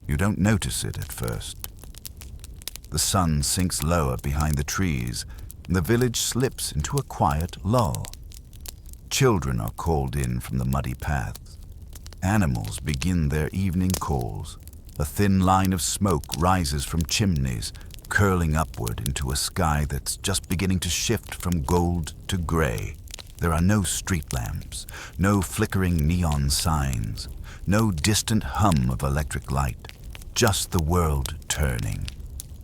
You don't notice it at first. The sun sinks lower behind the trees, and the village slips into a quiet lull. Children are called in from the muddy paths. Animals begin their evening calls. A thin line of smoke rises from chimneys, curling upward into a sky that's just beginning to shift from gold to gray. There are no street lamps, no flickering neon signs, no distant hum of electric light, just the world turning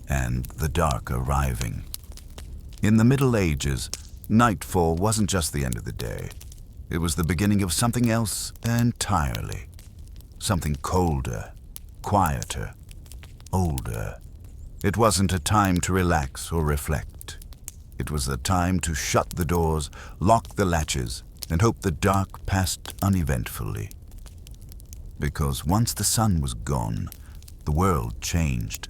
and the dark arriving. In the Middle Ages, nightfall wasn't just the end of the day. It was the beginning of something else entirely. Something colder, quieter, older. It wasn't a time to relax or reflect. It was the time to shut the doors, lock the latches, and hope the dark passed uneventfully. Because once the sun was gone, the world changed.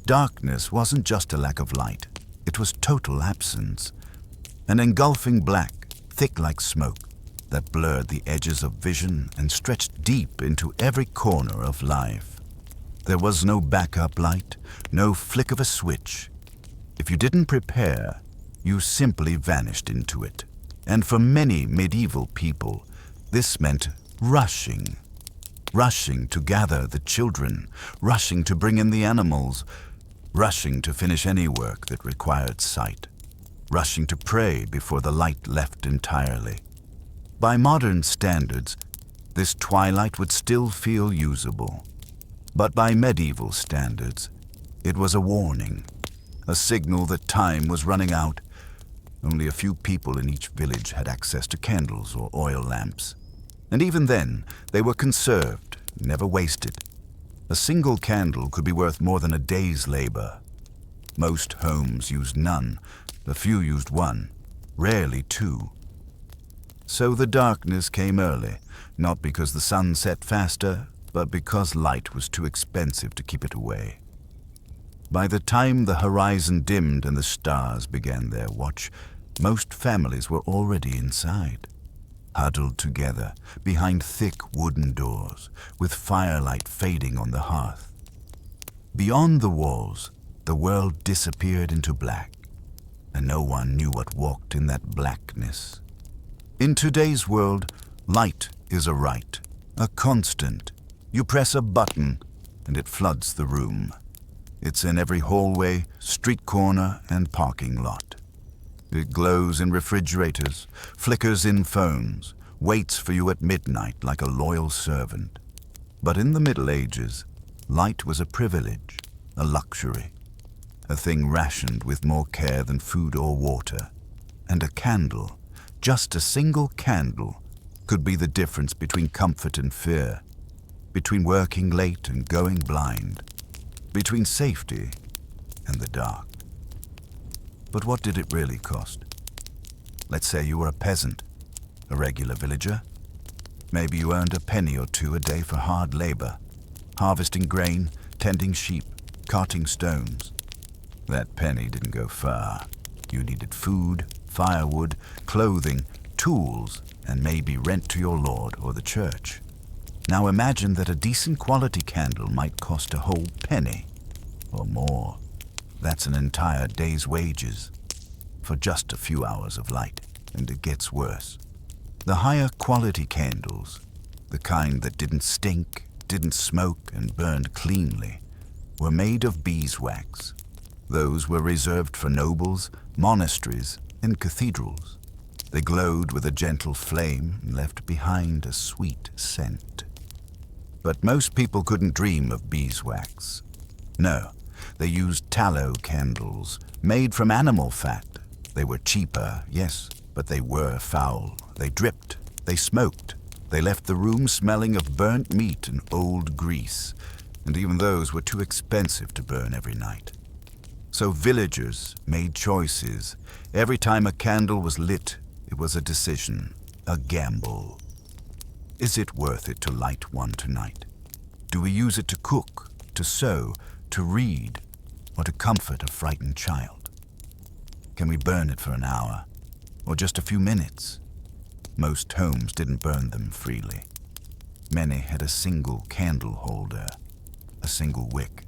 Darkness wasn't just a lack of light. It was total absence. An engulfing black, thick like smoke, that blurred the edges of vision and stretched deep into every corner of life. There was no backup light, no flick of a switch. If you didn't prepare, you simply vanished into it. And for many medieval people, this meant rushing. Rushing to gather the children, rushing to bring in the animals, rushing to finish any work that required sight, rushing to pray before the light left entirely. By modern standards, this twilight would still feel usable. But by medieval standards, it was a warning, a signal that time was running out. Only a few people in each village had access to candles or oil lamps. And even then, they were conserved, never wasted. A single candle could be worth more than a day's labor. Most homes used none. A few used one, rarely two. So the darkness came early, not because the sun set faster, but because light was too expensive to keep it away. By the time the horizon dimmed and the stars began their watch, most families were already inside, huddled together behind thick wooden doors, with firelight fading on the hearth. Beyond the walls, the world disappeared into black, and no one knew what walked in that blackness. In today's world, light is a right, a constant. You press a button, and it floods the room. It's in every hallway, street corner, and parking lot. It glows in refrigerators, flickers in phones, waits for you at midnight like a loyal servant. But in the Middle Ages, light was a privilege, a luxury, a thing rationed with more care than food or water. And a candle, just a single candle, could be the difference between comfort and fear, between working late and going blind, between safety and the dark. But what did it really cost? Let's say you were a peasant, a regular villager. Maybe you earned a penny or two a day for hard labor, harvesting grain, tending sheep, carting stones. That penny didn't go far. You needed food, firewood, clothing, tools, and maybe rent to your lord or the church. Now imagine that a decent quality candle might cost a whole penny or more. That's an entire day's wages for just a few hours of light. And it gets worse. The higher quality candles, the kind that didn't stink, didn't smoke, and burned cleanly, were made of beeswax. Those were reserved for nobles, monasteries, and cathedrals. They glowed with a gentle flame and left behind a sweet scent. But most people couldn't dream of beeswax. No, they used tallow candles, made from animal fat. They were cheaper, yes, but they were foul. They dripped, they smoked. They left the room smelling of burnt meat and old grease, and even those were too expensive to burn every night. So villagers made choices. Every time a candle was lit, it was a decision, a gamble. Is it worth it to light one tonight? Do we use it to cook, to sew, to read, or to comfort a frightened child? Can we burn it for an hour, or just a few minutes? Most homes didn't burn them freely. Many had a single candle holder, single wick.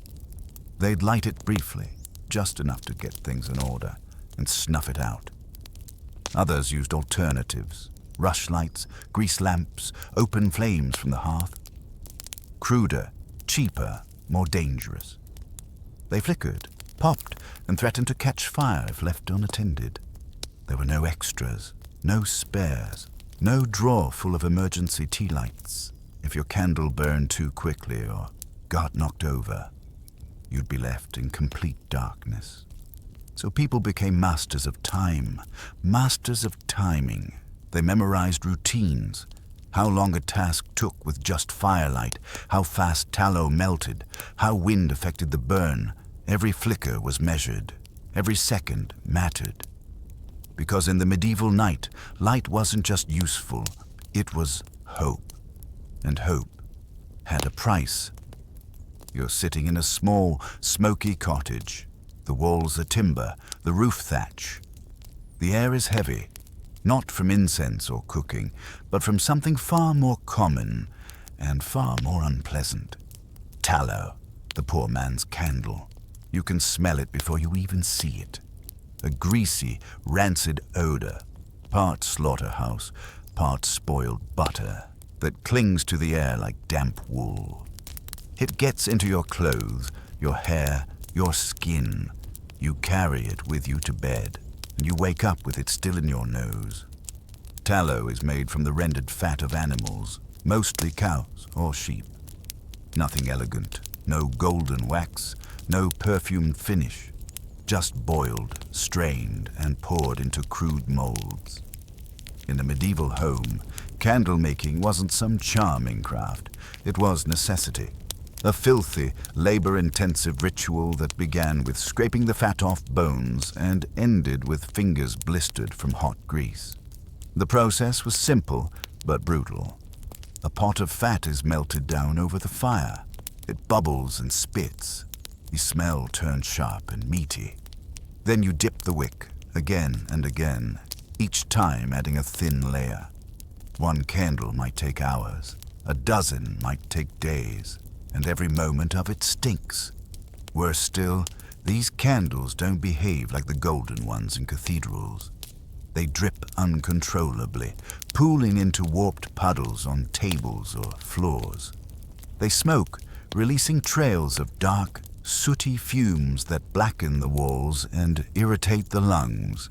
They'd light it briefly, just enough to get things in order, and snuff it out. Others used alternatives, rushlights, grease lamps, open flames from the hearth. Cruder, cheaper, more dangerous. They flickered, popped, and threatened to catch fire if left unattended. There were no extras, no spares, no drawer full of emergency tea lights. If your candle burned too quickly or got knocked over, you'd be left in complete darkness. So people became masters of time, masters of timing. They memorized routines, how long a task took with just firelight, how fast tallow melted, how wind affected the burn. Every flicker was measured, every second mattered. Because in the medieval night, light wasn't just useful, it was hope. And hope had a price. You're sitting in a small, smoky cottage. The walls are timber, the roof thatch. The air is heavy, not from incense or cooking, but from something far more common and far more unpleasant. Tallow, the poor man's candle. You can smell it before you even see it. A greasy, rancid odor, part slaughterhouse, part spoiled butter, that clings to the air like damp wool. It gets into your clothes, your hair, your skin. You carry it with you to bed, and you wake up with it still in your nose. Tallow is made from the rendered fat of animals, mostly cows or sheep. Nothing elegant, no golden wax, no perfumed finish, just boiled, strained, and poured into crude molds. In a medieval home, candle making wasn't some charming craft, it was necessity. A filthy, labor-intensive ritual that began with scraping the fat off bones and ended with fingers blistered from hot grease. The process was simple but brutal. A pot of fat is melted down over the fire. It bubbles and spits. The smell turns sharp and meaty. Then you dip the wick, again and again, each time adding a thin layer. One candle might take hours, a dozen might take days, and every moment of it stinks. Worse still, these candles don't behave like the golden ones in cathedrals. They drip uncontrollably, pooling into warped puddles on tables or floors. They smoke, releasing trails of dark, sooty fumes that blacken the walls and irritate the lungs.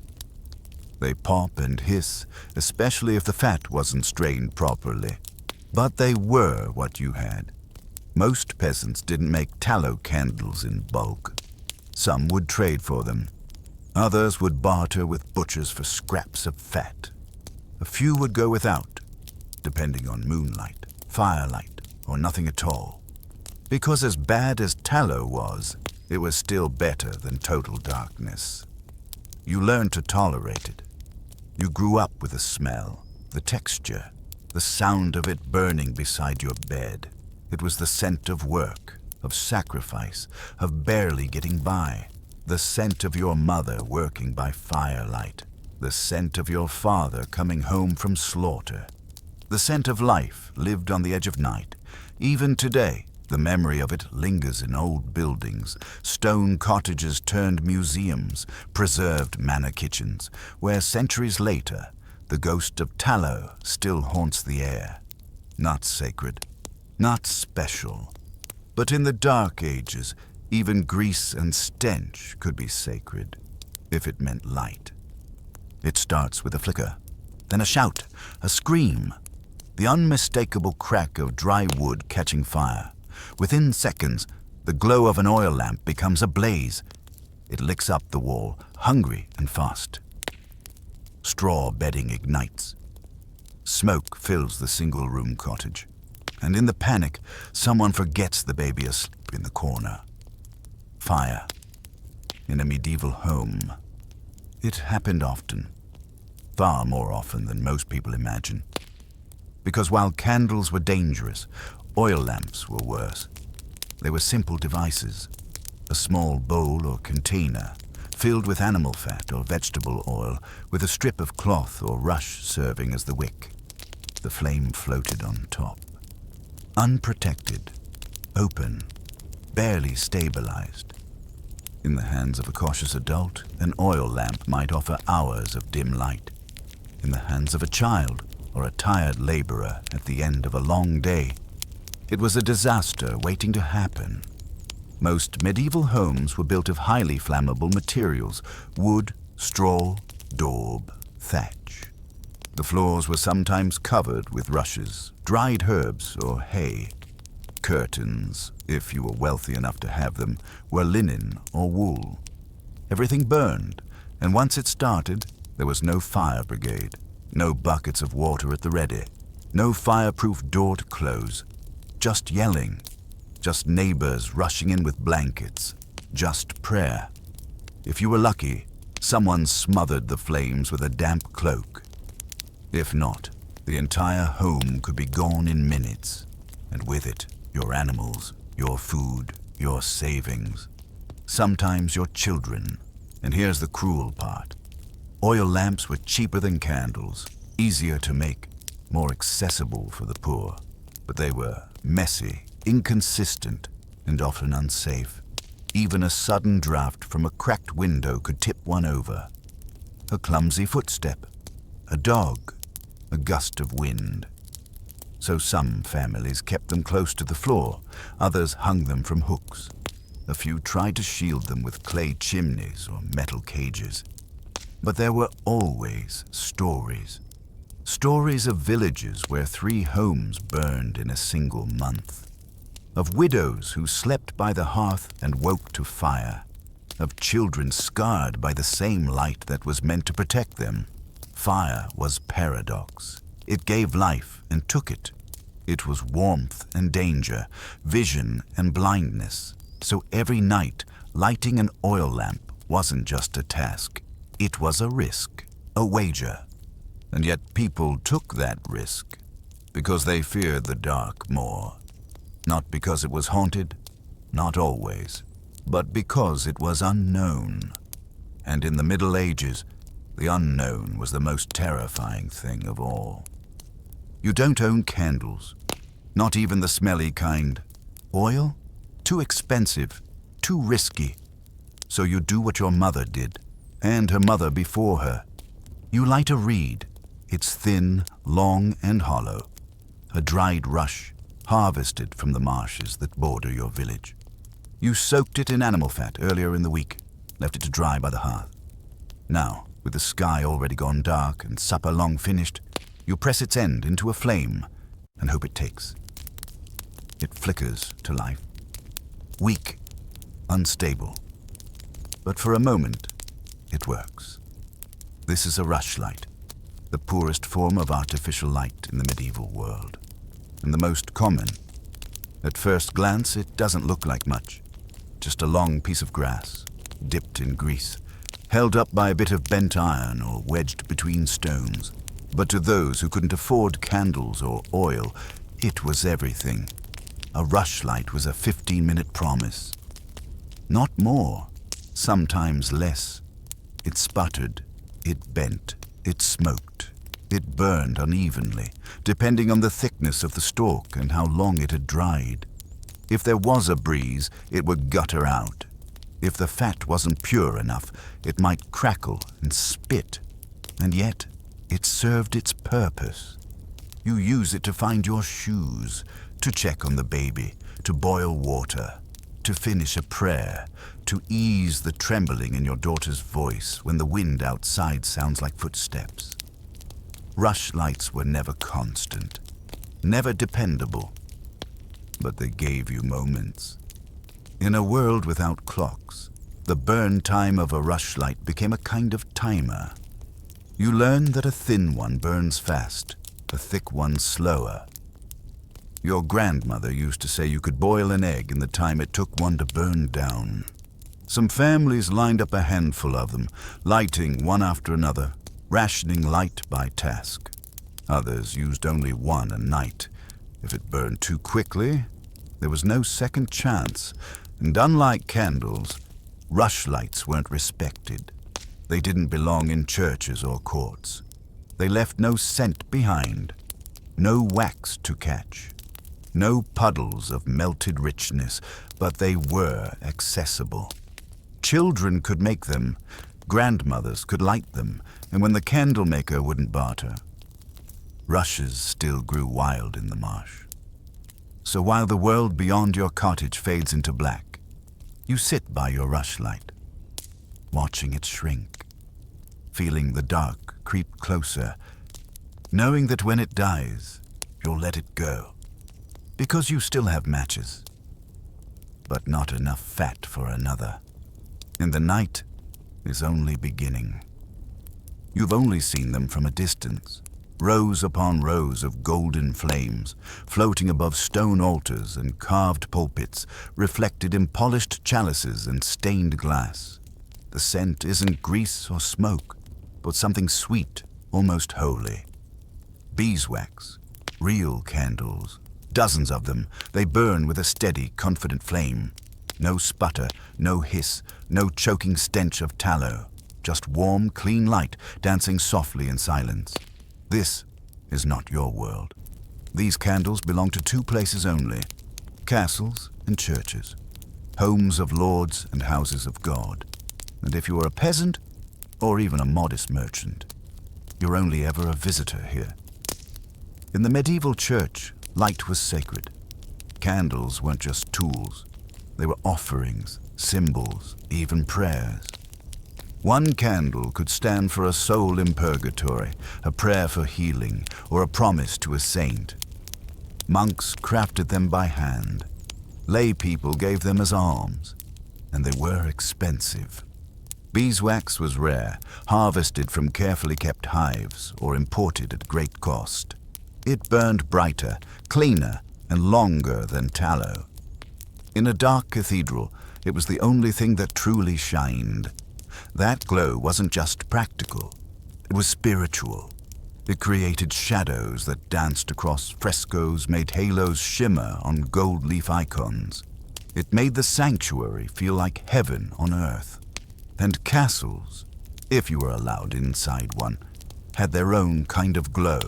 They pop and hiss, especially if the fat wasn't strained properly. But they were what you had. Most peasants didn't make tallow candles in bulk. Some would trade for them. Others would barter with butchers for scraps of fat. A few would go without, depending on moonlight, firelight, or nothing at all. Because as bad as tallow was, it was still better than total darkness. You learned to tolerate it. You grew up with the smell, the texture, the sound of it burning beside your bed. It was the scent of work, of sacrifice, of barely getting by. The scent of your mother working by firelight. The scent of your father coming home from slaughter. The scent of life lived on the edge of night. Even today, the memory of it lingers in old buildings, stone cottages turned museums, preserved manor kitchens, where centuries later, the ghost of tallow still haunts the air. Not sacred, not special, but in the Dark Ages, even grease and stench could be sacred, if it meant light. It starts with a flicker, then a shout, a scream, the unmistakable crack of dry wood catching fire. Within seconds, the glow of an oil lamp becomes a blaze. It licks up the wall, hungry and fast. Straw bedding ignites. Smoke fills the single-room cottage. And in the panic, someone forgets the baby asleep in the corner. Fire. In a medieval home. It happened often. Far more often than most people imagine. Because while candles were dangerous, oil lamps were worse. They were simple devices. A small bowl or container, filled with animal fat or vegetable oil, with a strip of cloth or rush serving as the wick. The flame floated on top. Unprotected, open, barely stabilized. In the hands of a cautious adult, an oil lamp might offer hours of dim light. In the hands of a child or a tired laborer at the end of a long day, it was a disaster waiting to happen. Most medieval homes were built of highly flammable materials: wood, straw, daub, thatch. The floors were sometimes covered with rushes, dried herbs, or hay. Curtains, if you were wealthy enough to have them, were linen or wool. Everything burned, and once it started, there was no fire brigade, no buckets of water at the ready, no fireproof door to close, just yelling, just neighbors rushing in with blankets, just prayer. If you were lucky, someone smothered the flames with a damp cloak. If not, the entire home could be gone in minutes, and with it, your animals, your food, your savings, sometimes your children. And here's the cruel part. Oil lamps were cheaper than candles, easier to make, more accessible for the poor, but they were messy, inconsistent, and often unsafe. Even a sudden draft from a cracked window could tip one over. A clumsy footstep, a dog, a gust of wind. So some families kept them close to the floor, others hung them from hooks. A few tried to shield them with clay chimneys or metal cages. But there were always stories. Stories of villages where 3 homes burned in a single month. Of widows who slept by the hearth and woke to fire. Of children scarred by the same light that was meant to protect them. Fire was paradox. It gave life and took it. It was warmth and danger, vision and blindness. So every night, lighting an oil lamp wasn't just a task. It was a risk, a wager. And yet people took that risk because they feared the dark more. Not because it was haunted, not always, but because it was unknown. And in the Middle Ages, the unknown was the most terrifying thing of all. You don't own candles, not even the smelly kind. Oil? Too expensive, too risky. So you do what your mother did, and her mother before her. You light a reed. It's thin, long, and hollow. A dried rush, harvested from the marshes that border your village. You soaked it in animal fat earlier in the week, left it to dry by the hearth. Now, with the sky already gone dark and supper long finished, you press its end into a flame and hope it takes. It flickers to life. Weak, unstable. But for a moment, it works. This is a rushlight, the poorest form of artificial light in the medieval world, and the most common. At first glance, it doesn't look like much. Just a long piece of grass, dipped in grease, held up by a bit of bent iron or wedged between stones. But to those who couldn't afford candles or oil, it was everything. A rushlight was a 15-minute promise. Not more, sometimes less. It sputtered, it bent, it smoked, it burned unevenly, depending on the thickness of the stalk and how long it had dried. If there was a breeze, it would gutter out. If the fat wasn't pure enough, it might crackle and spit. And yet, it served its purpose. You use it to find your shoes, to check on the baby, to boil water, to finish a prayer, to ease the trembling in your daughter's voice when the wind outside sounds like footsteps. Rushlights were never constant, never dependable, but they gave you moments. In a world without clocks, the burn time of a rushlight became a kind of timer. You learn that a thin one burns fast, a thick one slower. Your grandmother used to say you could boil an egg in the time it took one to burn down. Some families lined up a handful of them, lighting one after another, rationing light by task. Others used only one a night. If it burned too quickly, there was no second chance, and unlike candles, rushlights weren't respected. They didn't belong in churches or courts. They left no scent behind, no wax to catch. No puddles of melted richness, but they were accessible. Children could make them, grandmothers could light them, and when the candle maker wouldn't barter, rushes still grew wild in the marsh. So while the world beyond your cottage fades into black, you sit by your rushlight, watching it shrink, feeling the dark creep closer, knowing that when it dies, you'll let it go, because you still have matches, but not enough fat for another. And the night is only beginning. You've only seen them from a distance, rows upon rows of golden flames, floating above stone altars and carved pulpits, reflected in polished chalices and stained glass. The scent isn't grease or smoke, but something sweet, almost holy. Beeswax, real candles, dozens of them. They burn with a steady, confident flame. No sputter, no hiss, no choking stench of tallow. Just warm, clean light dancing softly in silence. This is not your world. These candles belong to two places only: castles and churches, homes of lords and houses of God. And if you are a peasant, or even a modest merchant, you're only ever a visitor here. In the medieval church, light was sacred. Candles weren't just tools. They were offerings, symbols, even prayers. One candle could stand for a soul in purgatory, a prayer for healing, or a promise to a saint. Monks crafted them by hand. Lay people gave them as alms, and they were expensive. Beeswax was rare, harvested from carefully kept hives or imported at great cost. It burned brighter, cleaner, and longer than tallow. In a dark cathedral, it was the only thing that truly shined. That glow wasn't just practical, it was spiritual. It created shadows that danced across frescoes, made halos shimmer on gold leaf icons. It made the sanctuary feel like heaven on earth. And castles, if you were allowed inside one, had their own kind of glow.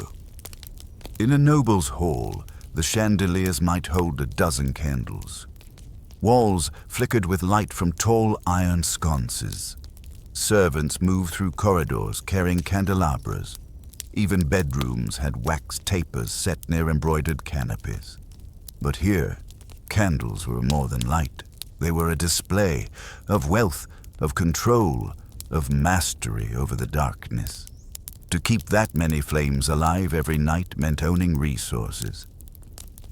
In a noble's hall, the chandeliers might hold a dozen candles. Walls flickered with light from tall iron sconces. Servants moved through corridors carrying candelabras. Even bedrooms had wax tapers set near embroidered canopies. But here, candles were more than light. They were a display of wealth, of control, of mastery over the darkness. To keep that many flames alive every night meant owning resources.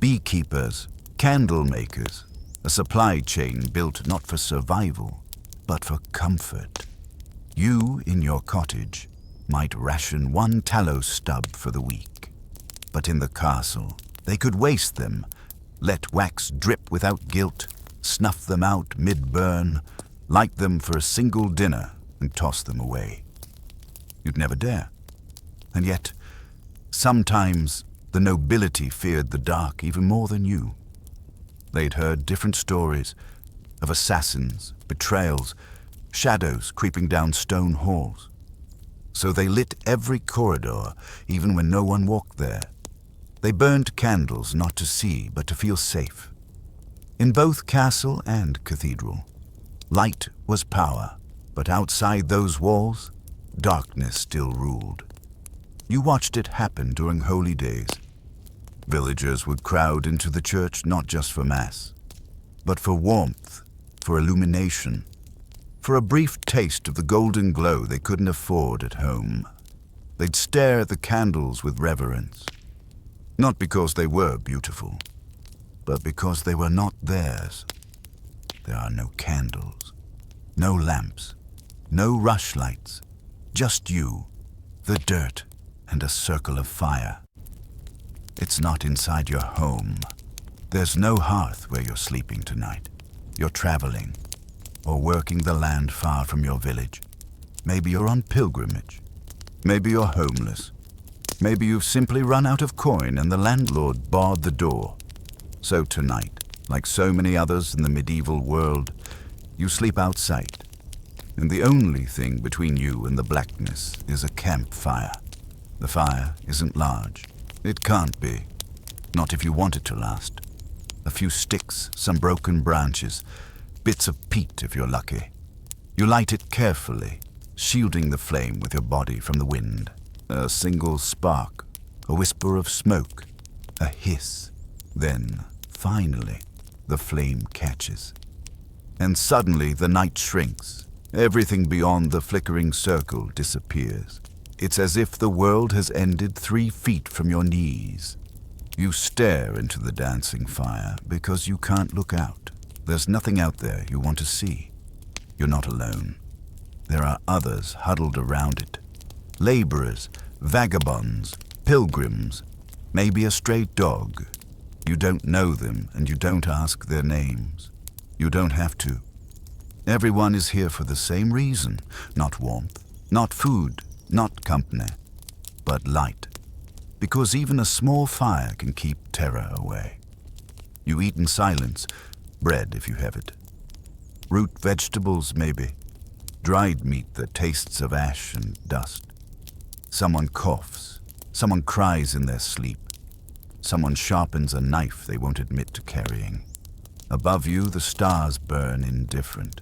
Beekeepers, candle makers, a supply chain built not for survival, but for comfort. You, in your cottage, might ration one tallow stub for the week. But in the castle, they could waste them, let wax drip without guilt, snuff them out mid-burn, light them for a single dinner, and toss them away. You'd never dare. And yet, sometimes the nobility feared the dark even more than you. They'd heard different stories of assassins, betrayals, shadows creeping down stone halls. So they lit every corridor, even when no one walked there. They burned candles not to see, but to feel safe. In both castle and cathedral, light was power, but outside those walls, darkness still ruled. You watched it happen during holy days. Villagers would crowd into the church not just for mass, but for warmth, for illumination, for a brief taste of the golden glow they couldn't afford at home. They'd stare at the candles with reverence, not because they were beautiful, but because they were not theirs. There are no candles, no lamps, no rushlights, just you, the dirt, and a circle of fire. It's not inside your home. There's no hearth where you're sleeping tonight. You're traveling, or working the land far from your village. Maybe you're on pilgrimage. Maybe you're homeless. Maybe you've simply run out of coin and the landlord barred the door. So tonight, like so many others in the medieval world, you sleep outside. And the only thing between you and the blackness is a campfire. The fire isn't large. It can't be. Not if you want it to last. A few sticks, some broken branches, bits of peat if you're lucky. You light it carefully, shielding the flame with your body from the wind. A single spark, a whisper of smoke, a hiss. Then, finally, the flame catches. And suddenly the night shrinks. Everything beyond the flickering circle disappears. It's as if the world has ended 3 feet from your knees. You stare into the dancing fire because you can't look out. There's nothing out there you want to see. You're not alone. There are others huddled around it. Laborers, vagabonds, pilgrims, maybe a stray dog. You don't know them and you don't ask their names. You don't have to. Everyone is here for the same reason. Not warmth, not food, not company, but light. Because even a small fire can keep terror away. You eat in silence, bread if you have it. Root vegetables maybe. Dried meat that tastes of ash and dust. Someone coughs. Someone cries in their sleep. Someone sharpens a knife they won't admit to carrying. Above you, the stars burn indifferent.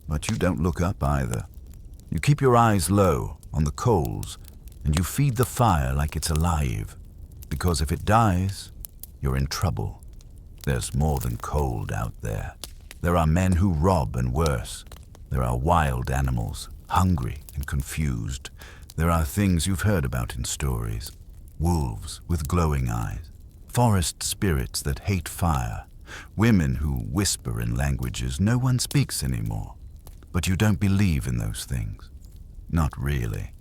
But you don't look up either. You keep your eyes low on the coals, and you feed the fire like it's alive. Because if it dies, you're in trouble. There's more than cold out there. There are men who rob and worse. There are wild animals, hungry and confused. There are things you've heard about in stories. Wolves with glowing eyes. Forest spirits that hate fire. Women who whisper in languages no one speaks anymore. But you don't believe in those things. Not really.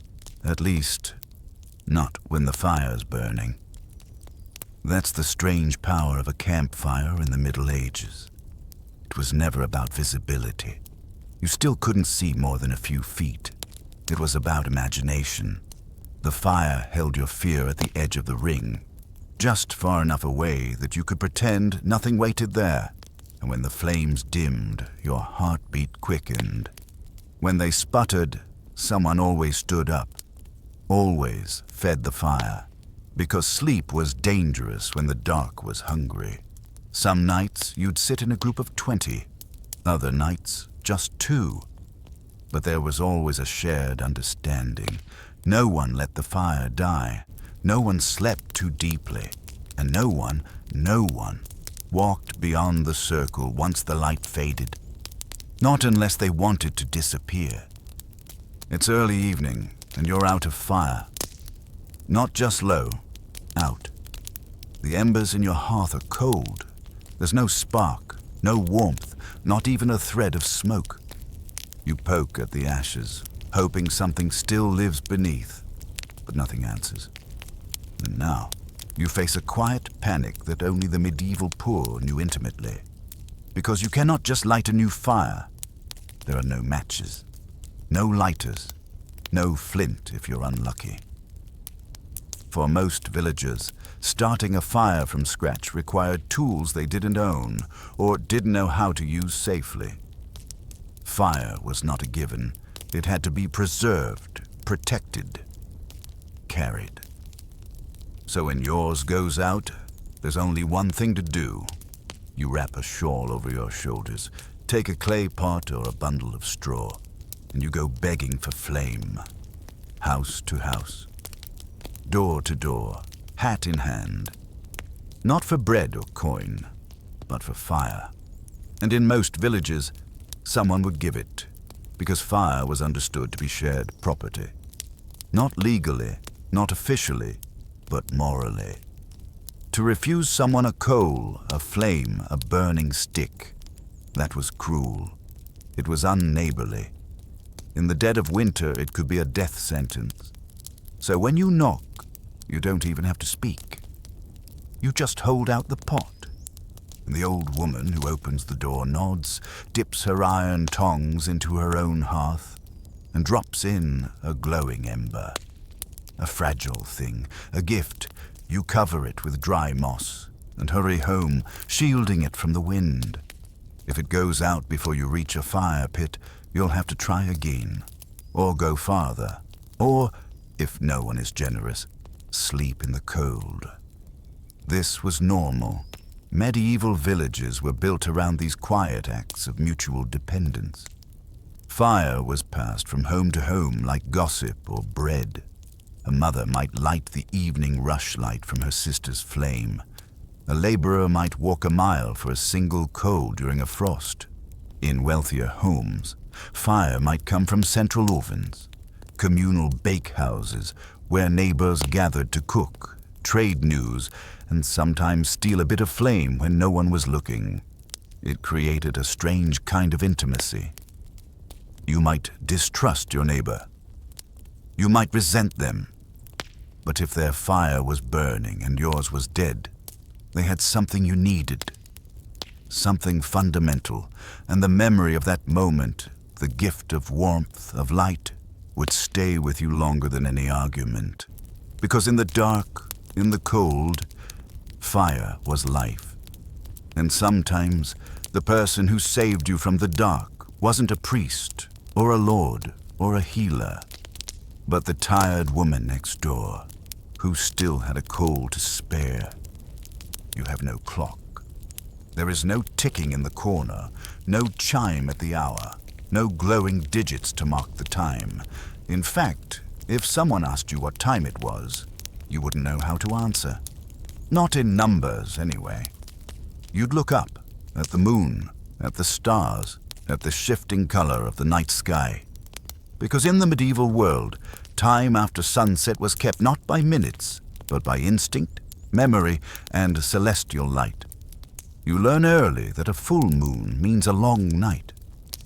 At least, not when the fire's burning. That's the strange power of a campfire in the Middle Ages. It was never about visibility. You still couldn't see more than a few feet. It was about imagination. The fire held your fear at the edge of the ring, just far enough away that you could pretend nothing waited there. And when the flames dimmed, your heartbeat quickened. When they sputtered, someone always stood up, always fed the fire, because sleep was dangerous when the dark was hungry. Some nights you'd sit in a group of 20, other nights just 2. But there was always a shared understanding. No one let the fire die. No one slept too deeply. And no one walked beyond the circle once the light faded. Not unless they wanted to disappear. It's early evening, and you're out of fire. Not just low, out. The embers in your hearth are cold. There's no spark, no warmth, not even a thread of smoke. You poke at the ashes, hoping something still lives beneath, but nothing answers. And now, you face a quiet panic that only the medieval poor knew intimately. Because you cannot just light a new fire. There are no matches, no lighters, no flint if you're unlucky. For most villagers, starting a fire from scratch required tools they didn't own or didn't know how to use safely. Fire was not a given. It had to be preserved, protected, carried. So when yours goes out, there's only one thing to do. You wrap a shawl over your shoulders, take a clay pot or a bundle of straw, and you go begging for flame, house to house, door to door, hat in hand. Not for bread or coin, but for fire. And in most villages, someone would give it, because fire was understood to be shared property. Not legally, not officially, but morally. To refuse someone a coal, a flame, a burning stick, that was cruel. It was unneighborly. In the dead of winter, it could be a death sentence. So when you knock, you don't even have to speak. You just hold out the pot. And the old woman who opens the door nods, dips her iron tongs into her own hearth, and drops in a glowing ember. A fragile thing, a gift. You cover it with dry moss and hurry home, shielding it from the wind. If it goes out before you reach a fire pit, you'll have to try again, or go farther, or, if no one is generous, sleep in the cold. This was normal. Medieval villages were built around these quiet acts of mutual dependence. Fire was passed from home to home like gossip or bread. A mother might light the evening rushlight from her sister's flame. A laborer might walk a mile for a single coal during a frost. In wealthier homes, fire might come from central ovens, communal bakehouses where neighbors gathered to cook, trade news, and sometimes steal a bit of flame when no one was looking. It created a strange kind of intimacy. You might distrust your neighbor. You might resent them. But if their fire was burning and yours was dead, they had something you needed. Something fundamental, and the memory of that moment, the gift of warmth, of light, would stay with you longer than any argument. Because in the dark, in the cold, fire was life. And sometimes the person who saved you from the dark wasn't a priest, or a lord, or a healer, but the tired woman next door, who still had a coal to spare. You have no clock. There is no ticking in the corner, no chime at the hour, no glowing digits to mark the time. In fact, if someone asked you what time it was, you wouldn't know how to answer. Not in numbers, anyway. You'd look up at the moon, at the stars, at the shifting color of the night sky. Because in the medieval world, time after sunset was kept not by minutes, but by instinct, memory, and celestial light. You learn early that a full moon means a long night,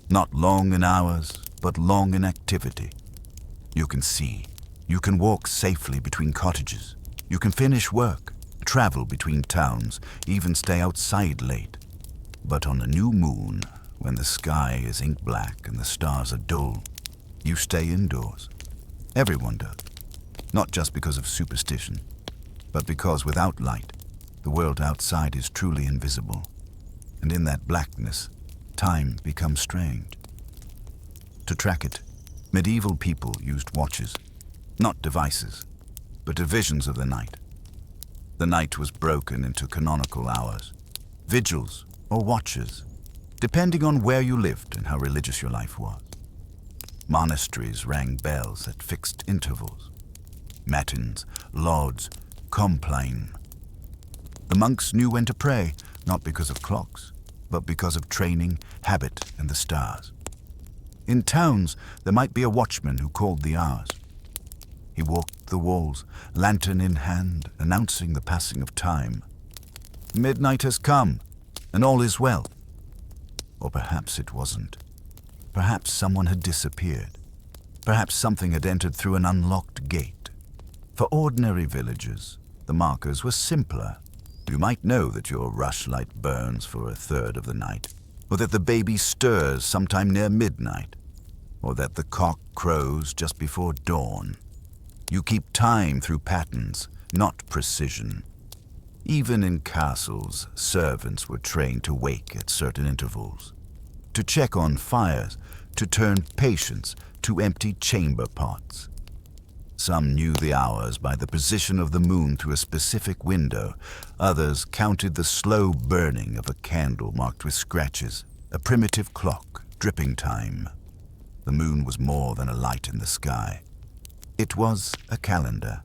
not long in hours, but long in activity. You can see, you can walk safely between cottages, you can finish work, travel between towns, even stay outside late. But on a new moon, when the sky is ink black and the stars are dull, you stay indoors. Everyone does. Not just because of superstition, but because without light, the world outside is truly invisible. And in that blackness, time becomes strange. To track it, medieval people used watches, not devices, but divisions of the night. The night was broken into canonical hours, vigils or watches, depending on where you lived and how religious your life was. Monasteries rang bells at fixed intervals. Matins, lauds, compline. The monks knew when to pray, not because of clocks, but because of training, habit, and the stars. In towns, there might be a watchman who called the hours. He walked the walls, lantern in hand, announcing the passing of time. Midnight has come, and all is well. Or perhaps it wasn't. Perhaps someone had disappeared. Perhaps something had entered through an unlocked gate. For ordinary villagers, the markers were simpler. You might know that your rushlight burns for a third of the night, or that the baby stirs sometime near midnight, or that the cock crows just before dawn. You keep time through patterns, not precision. Even in castles, servants were trained to wake at certain intervals, to check on fires, to turn patience, to empty chamber pots. Some knew the hours by the position of the moon through a specific window. Others counted the slow burning of a candle marked with scratches, a primitive clock, dripping time. The moon was more than a light in the sky. It was a calendar.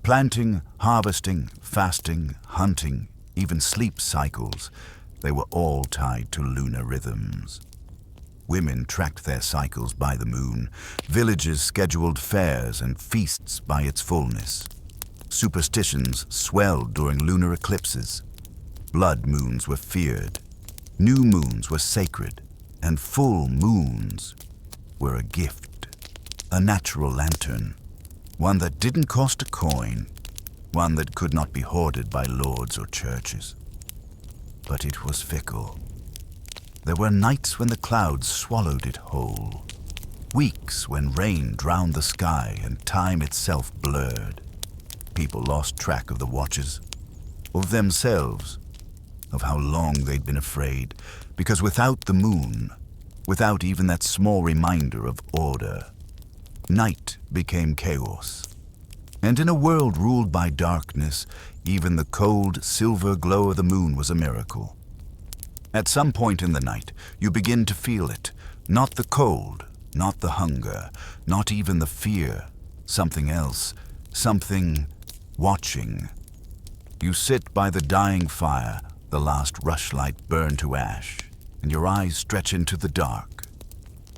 Planting, harvesting, fasting, hunting, even sleep cycles, they were all tied to lunar rhythms. Women tracked their cycles by the moon. Villages scheduled fairs and feasts by its fullness. Superstitions swelled during lunar eclipses. Blood moons were feared. New moons were sacred. And full moons were a gift. A natural lantern. One that didn't cost a coin. One that could not be hoarded by lords or churches. But it was fickle. There were nights when the clouds swallowed it whole, weeks when rain drowned the sky and time itself blurred. People lost track of the watches, of themselves, of how long they'd been afraid, because without the moon, without even that small reminder of order, night became chaos. And in a world ruled by darkness, even the cold, silver glow of the moon was a miracle. At some point in the night, you begin to feel it. Not the cold, not the hunger, not even the fear. Something else, something watching. You sit by the dying fire, the last rushlight burned to ash, and your eyes stretch into the dark,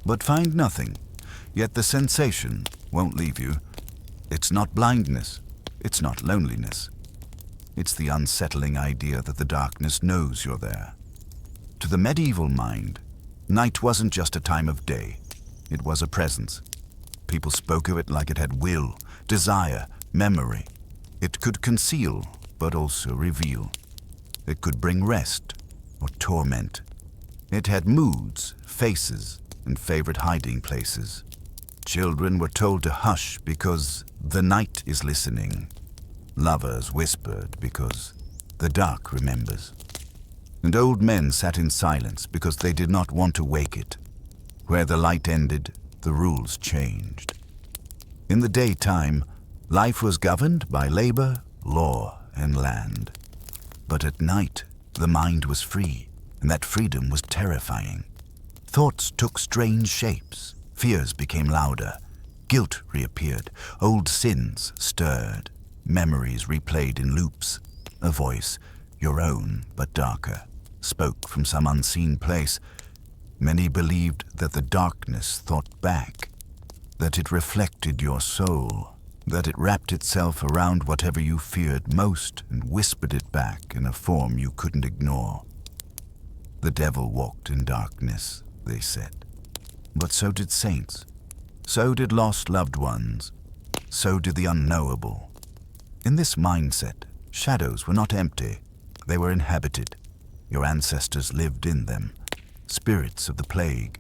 but find nothing. Yet the sensation won't leave you. It's not blindness, it's not loneliness. It's the unsettling idea that the darkness knows you're there. To the medieval mind, night wasn't just a time of day, it was a presence. People spoke of it like it had will, desire, memory. It could conceal, but also reveal. It could bring rest or torment. It had moods, faces, and favorite hiding places. Children were told to hush because the night is listening. Lovers whispered because the dark remembers. And old men sat in silence because they did not want to wake it. Where the light ended, the rules changed. In the daytime, life was governed by labor, law, and land. But at night, the mind was free, and that freedom was terrifying. Thoughts took strange shapes, fears became louder, guilt reappeared, old sins stirred, memories replayed in loops. A voice, your own but darker, spoke from some unseen place. Many believed that the darkness thought back, that it reflected your soul, that it wrapped itself around whatever you feared most and whispered it back in a form you couldn't ignore. The devil walked in darkness, they said. But so did saints. So did lost loved ones. So did the unknowable. In this mindset, shadows were not empty. They were inhabited. Your ancestors lived in them. Spirits of the plague,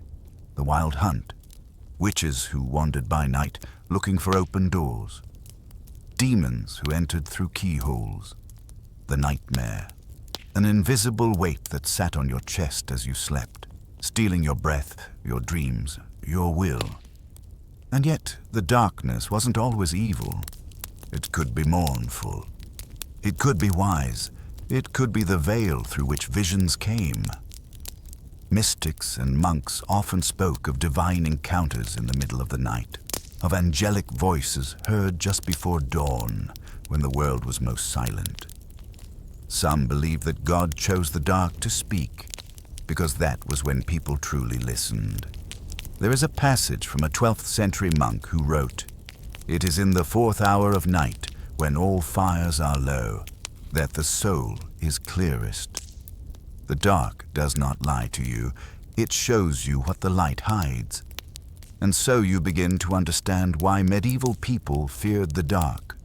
the wild hunt, witches who wandered by night looking for open doors, demons who entered through keyholes, the nightmare, an invisible weight that sat on your chest as you slept, stealing your breath, your dreams, your will. And yet the darkness wasn't always evil. It could be mournful. It could be wise. It could be the veil through which visions came. Mystics and monks often spoke of divine encounters in the middle of the night, of angelic voices heard just before dawn, when the world was most silent. Some believed that God chose the dark to speak, because that was when people truly listened. There is a passage from a 12th century monk who wrote, "It is in the 4th hour of night, when all fires are low, that the soul is clearest." The dark does not lie to you. It shows you what the light hides. And so you begin to understand why medieval people feared the dark,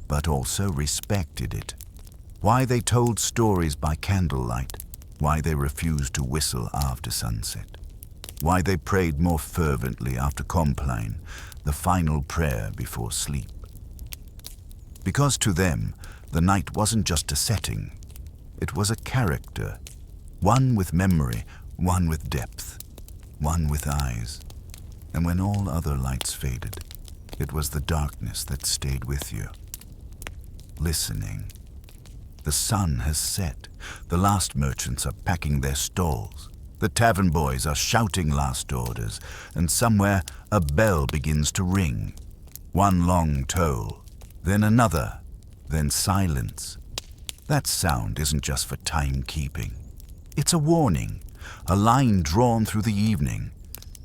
but also respected it. Why they told stories by candlelight. Why they refused to whistle after sunset. Why they prayed more fervently after Compline, the final prayer before sleep. Because to them, the night wasn't just a setting. It was a character. One with memory, one with depth, one with eyes. And when all other lights faded, it was the darkness that stayed with you. Listening. The sun has set. The last merchants are packing their stalls. The tavern boys are shouting last orders, and somewhere a bell begins to ring. One long toll, then another, then silence. That sound isn't just for timekeeping. It's a warning, a line drawn through the evening,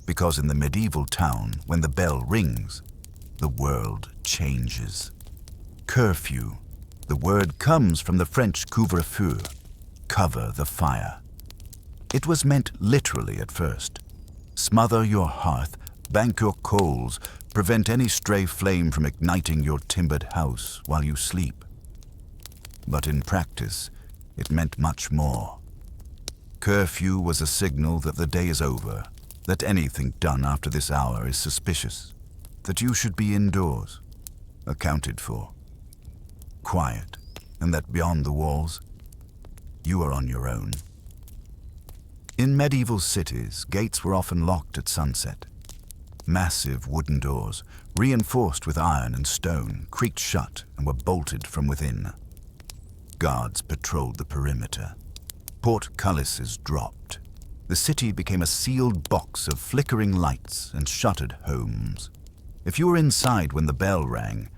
because in the medieval town, when the bell rings, the world changes. Curfew. The word comes from the French couvre-feu, cover the fire. It was meant literally at first. Smother your hearth, bank your coals, prevent any stray flame from igniting your timbered house while you sleep. But in practice, it meant much more. Curfew was a signal that the day is over, that anything done after this hour is suspicious, that you should be indoors, accounted for, quiet, and that beyond the walls, you are on your own. In medieval cities, gates were often locked at sunset. Massive wooden doors, reinforced with iron and stone, creaked shut and were bolted from within. Guards patrolled the perimeter. Portcullises dropped. The city became a sealed box of flickering lights and shuttered homes. If you were inside when the bell rang,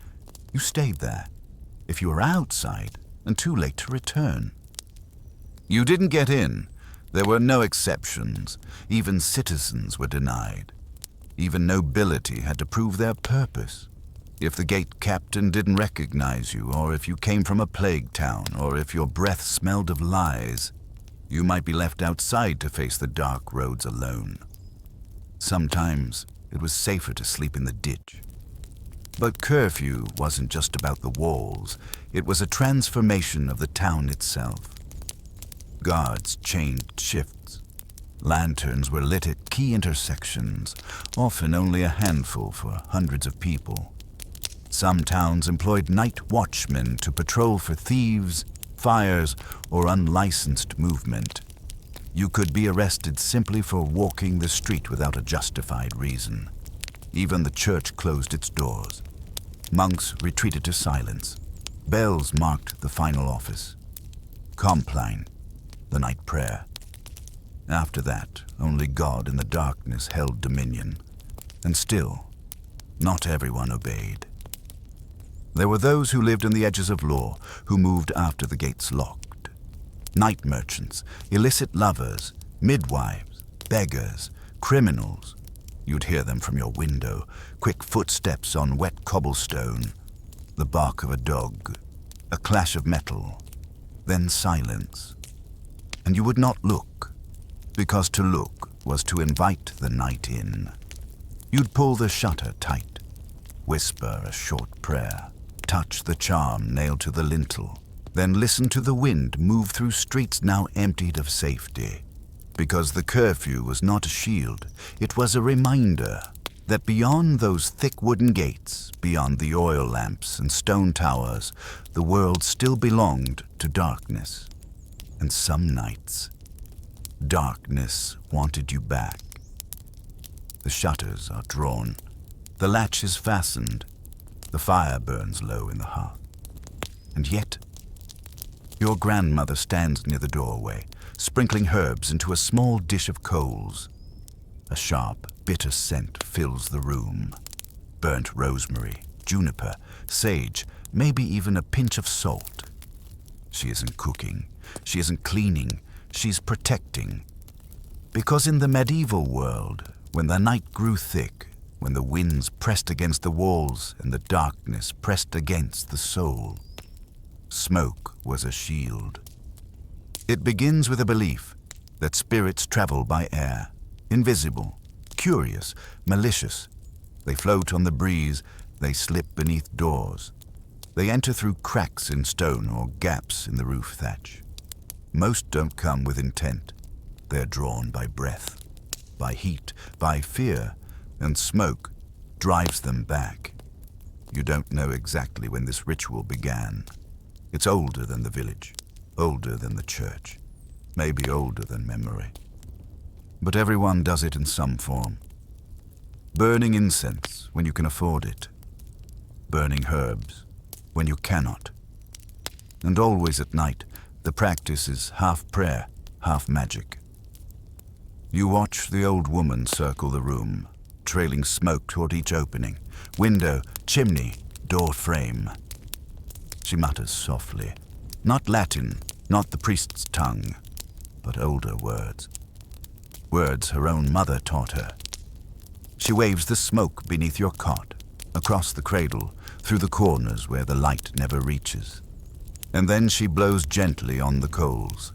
you stayed there. If you were outside and too late to return, you didn't get in. There were no exceptions. Even citizens were denied. Even nobility had to prove their purpose. If the gate captain didn't recognize you, or if you came from a plague town, or if your breath smelled of lies, you might be left outside to face the dark roads alone. Sometimes it was safer to sleep in the ditch. But curfew wasn't just about the walls. It was a transformation of the town itself. Guards changed shifts. Lanterns were lit at key intersections, often only a handful for hundreds of people. Some towns employed night watchmen to patrol for thieves, fires, or unlicensed movement. You could be arrested simply for walking the street without a justified reason. Even the church closed its doors. Monks retreated to silence. Bells marked the final office. Compline, the night prayer. After that, only God in the darkness held dominion. And still, not everyone obeyed. There were those who lived in the edges of law, who moved after the gates locked. Night merchants, illicit lovers, midwives, beggars, criminals. You'd hear them from your window, quick footsteps on wet cobblestone, the bark of a dog, a clash of metal, then silence. And you would not look, because to look was to invite the night in. You'd pull the shutter tight, whisper a short prayer, touch the charm nailed to the lintel, then listen to the wind move through streets now emptied of safety. Because the curfew was not a shield, it was a reminder that beyond those thick wooden gates, beyond the oil lamps and stone towers, the world still belonged to darkness. And some nights, darkness wanted you back. The shutters are drawn, the latch is fastened, the fire burns low in the hearth. And yet, your grandmother stands near the doorway, sprinkling herbs into a small dish of coals. A sharp, bitter scent fills the room. Burnt rosemary, juniper, sage, maybe even a pinch of salt. She isn't cooking, she isn't cleaning, she's protecting. Because in the medieval world, when the night grew thick, when the winds pressed against the walls and the darkness pressed against the soul, smoke was a shield. It begins with a belief that spirits travel by air, invisible, curious, malicious. They float on the breeze, they slip beneath doors. They enter through cracks in stone or gaps in the roof thatch. Most don't come with intent. They're drawn by breath, by heat, by fear, and smoke drives them back. You don't know exactly when this ritual began. It's older than the village, older than the church, maybe older than memory. But everyone does it in some form. Burning incense when you can afford it. Burning herbs when you cannot. And always at night, the practice is half prayer, half magic. You watch the old woman circle the room, trailing smoke toward each opening, window, chimney, door frame. She mutters softly, not Latin, not the priest's tongue, but older words. Words her own mother taught her. She waves the smoke beneath your cot, across the cradle, through the corners where the light never reaches. And then she blows gently on the coals,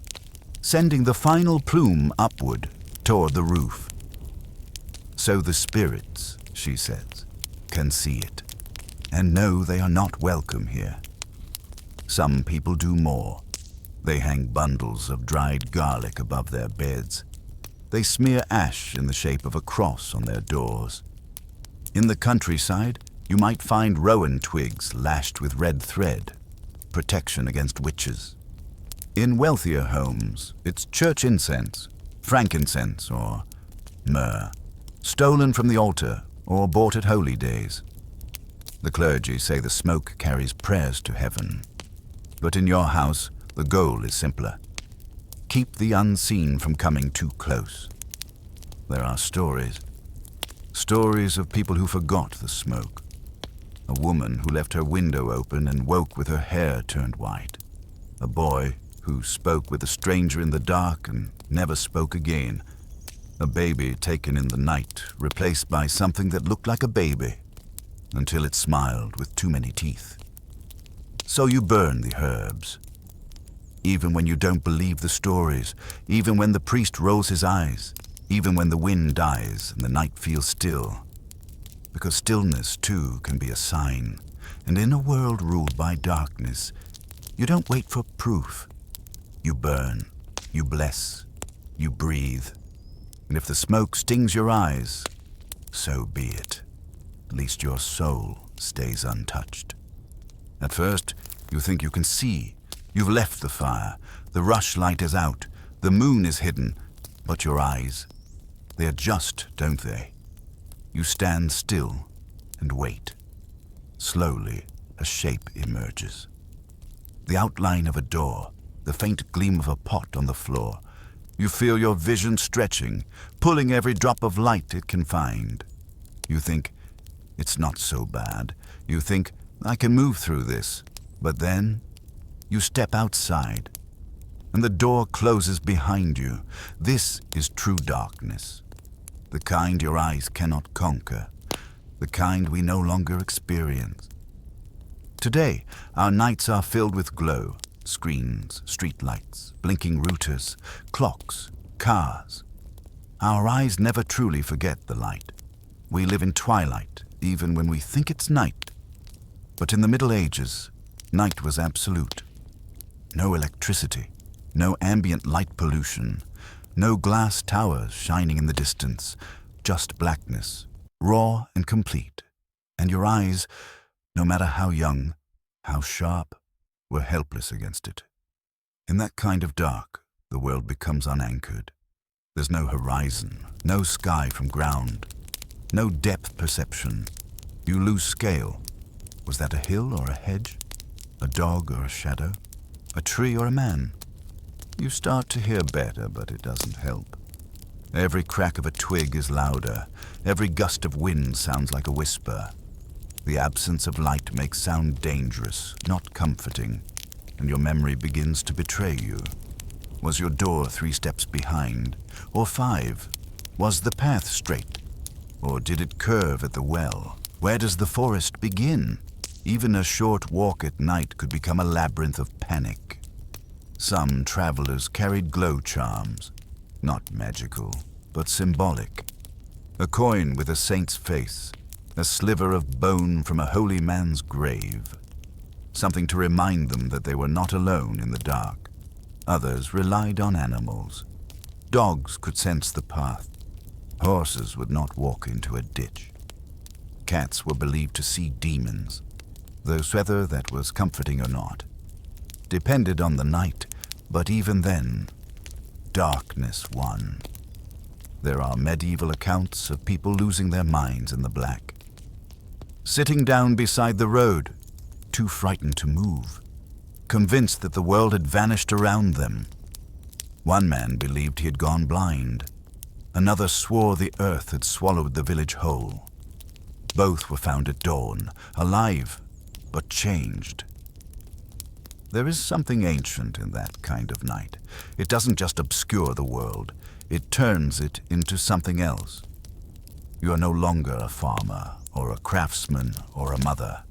sending the final plume upward toward the roof. So the spirits, she says, can see it, and know they are not welcome here. Some people do more. They hang bundles of dried garlic above their beds. They smear ash in the shape of a cross on their doors. In the countryside, you might find rowan twigs lashed with red thread, protection against witches. In wealthier homes, it's church incense, frankincense, or myrrh, stolen from the altar or bought at holy days. The clergy say the smoke carries prayers to heaven. But in your house, the goal is simpler. Keep the unseen from coming too close. There are stories. Stories of people who forgot the smoke. A woman who left her window open and woke with her hair turned white. A boy who spoke with a stranger in the dark and never spoke again. A baby taken in the night, replaced by something that looked like a baby, until it smiled with too many teeth. So you burn the herbs. Even when you don't believe the stories, even when the priest rolls his eyes, even when the wind dies and the night feels still. Because stillness, too, can be a sign. And in a world ruled by darkness, you don't wait for proof. You burn, you bless, you breathe. And if the smoke stings your eyes, so be it. At least your soul stays untouched. At first, you think you can see. You've left the fire. The rushlight is out. The moon is hidden. But your eyes, they adjust, don't they? You stand still and wait. Slowly, a shape emerges. The outline of a door, the faint gleam of a pot on the floor. You feel your vision stretching, pulling every drop of light it can find. You think, it's not so bad. You think, I can move through this. But then, you step outside, and the door closes behind you. This is true darkness. The kind your eyes cannot conquer. The kind we no longer experience. Today, our nights are filled with glow. Screens, streetlights, blinking routers, clocks, cars. Our eyes never truly forget the light. We live in twilight, even when we think it's night. But in the Middle Ages, night was absolute. No electricity, no ambient light pollution, no glass towers shining in the distance, just blackness, raw and complete. And your eyes, no matter how young, how sharp, were helpless against it. In that kind of dark, the world becomes unanchored. There's no horizon, no sky from ground, no depth perception. You lose scale. Was that a hill or a hedge? A dog or a shadow? A tree or a man? You start to hear better, but it doesn't help. Every crack of a twig is louder. Every gust of wind sounds like a whisper. The absence of light makes sound dangerous, not comforting, and your memory begins to betray you. Was your door 3 steps behind, or 5? Was the path straight, or did it curve at the well? Where does the forest begin? Even a short walk at night could become a labyrinth of panic. Some travelers carried glow charms, not magical, but symbolic. A coin with a saint's face, a sliver of bone from a holy man's grave. Something to remind them that they were not alone in the dark. Others relied on animals. Dogs could sense the path. Horses would not walk into a ditch. Cats were believed to see demons, though whether that was comforting or not depended on the night, but even then, darkness won. There are medieval accounts of people losing their minds in the black. Sitting down beside the road, too frightened to move, convinced that the world had vanished around them. One man believed he had gone blind. Another swore the earth had swallowed the village whole. Both were found at dawn, alive, but changed. There is something ancient in that kind of night. It doesn't just obscure the world, it turns it into something else. You are no longer a farmer, or a craftsman, or a mother.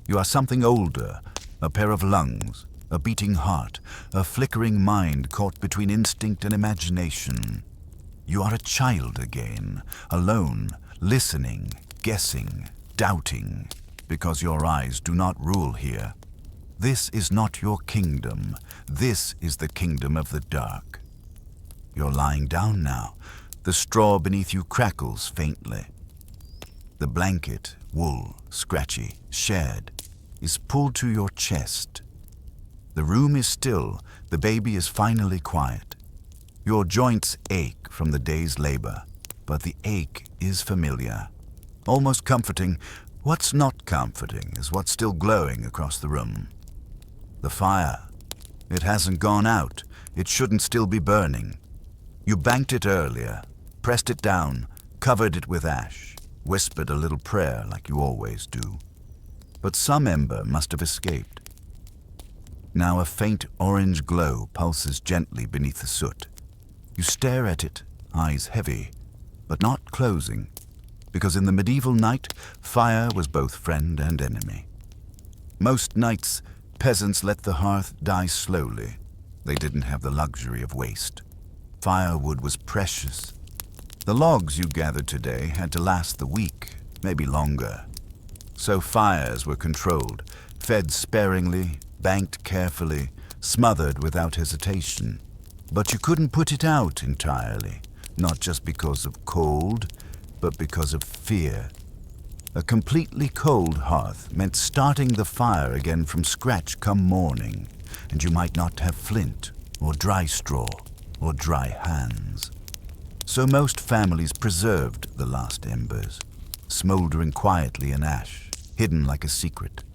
You are something older, a pair of lungs, a beating heart, a flickering mind caught between instinct and imagination. You are a child again, alone, listening, guessing, doubting, because your eyes do not rule here. This is not your kingdom. This is the kingdom of the dark. You're lying down now. The straw beneath you crackles faintly. The blanket, wool, scratchy, shared, is pulled to your chest. The room is still. The baby is finally quiet. Your joints ache from the day's labor, but the ache is familiar, almost comforting, What's not comforting is what's still glowing across the room. The fire. It hasn't gone out. It shouldn't still be burning. You banked it earlier, pressed it down, covered it with ash, whispered a little prayer like you always do. But some ember must have escaped. Now a faint orange glow pulses gently beneath the soot. You stare at it, eyes heavy, but not closing, because in the medieval night, fire was both friend and enemy. Most nights, peasants let the hearth die slowly. They didn't have the luxury of waste. Firewood was precious. The logs you gathered today had to last the week, maybe longer. So fires were controlled, fed sparingly, banked carefully, smothered without hesitation. But you couldn't put it out entirely, not just because of cold, but because of fear. A completely cold hearth meant starting the fire again from scratch come morning, and you might not have flint, or dry straw, or dry hands. So most families preserved the last embers, smoldering quietly in ash, hidden like a secret.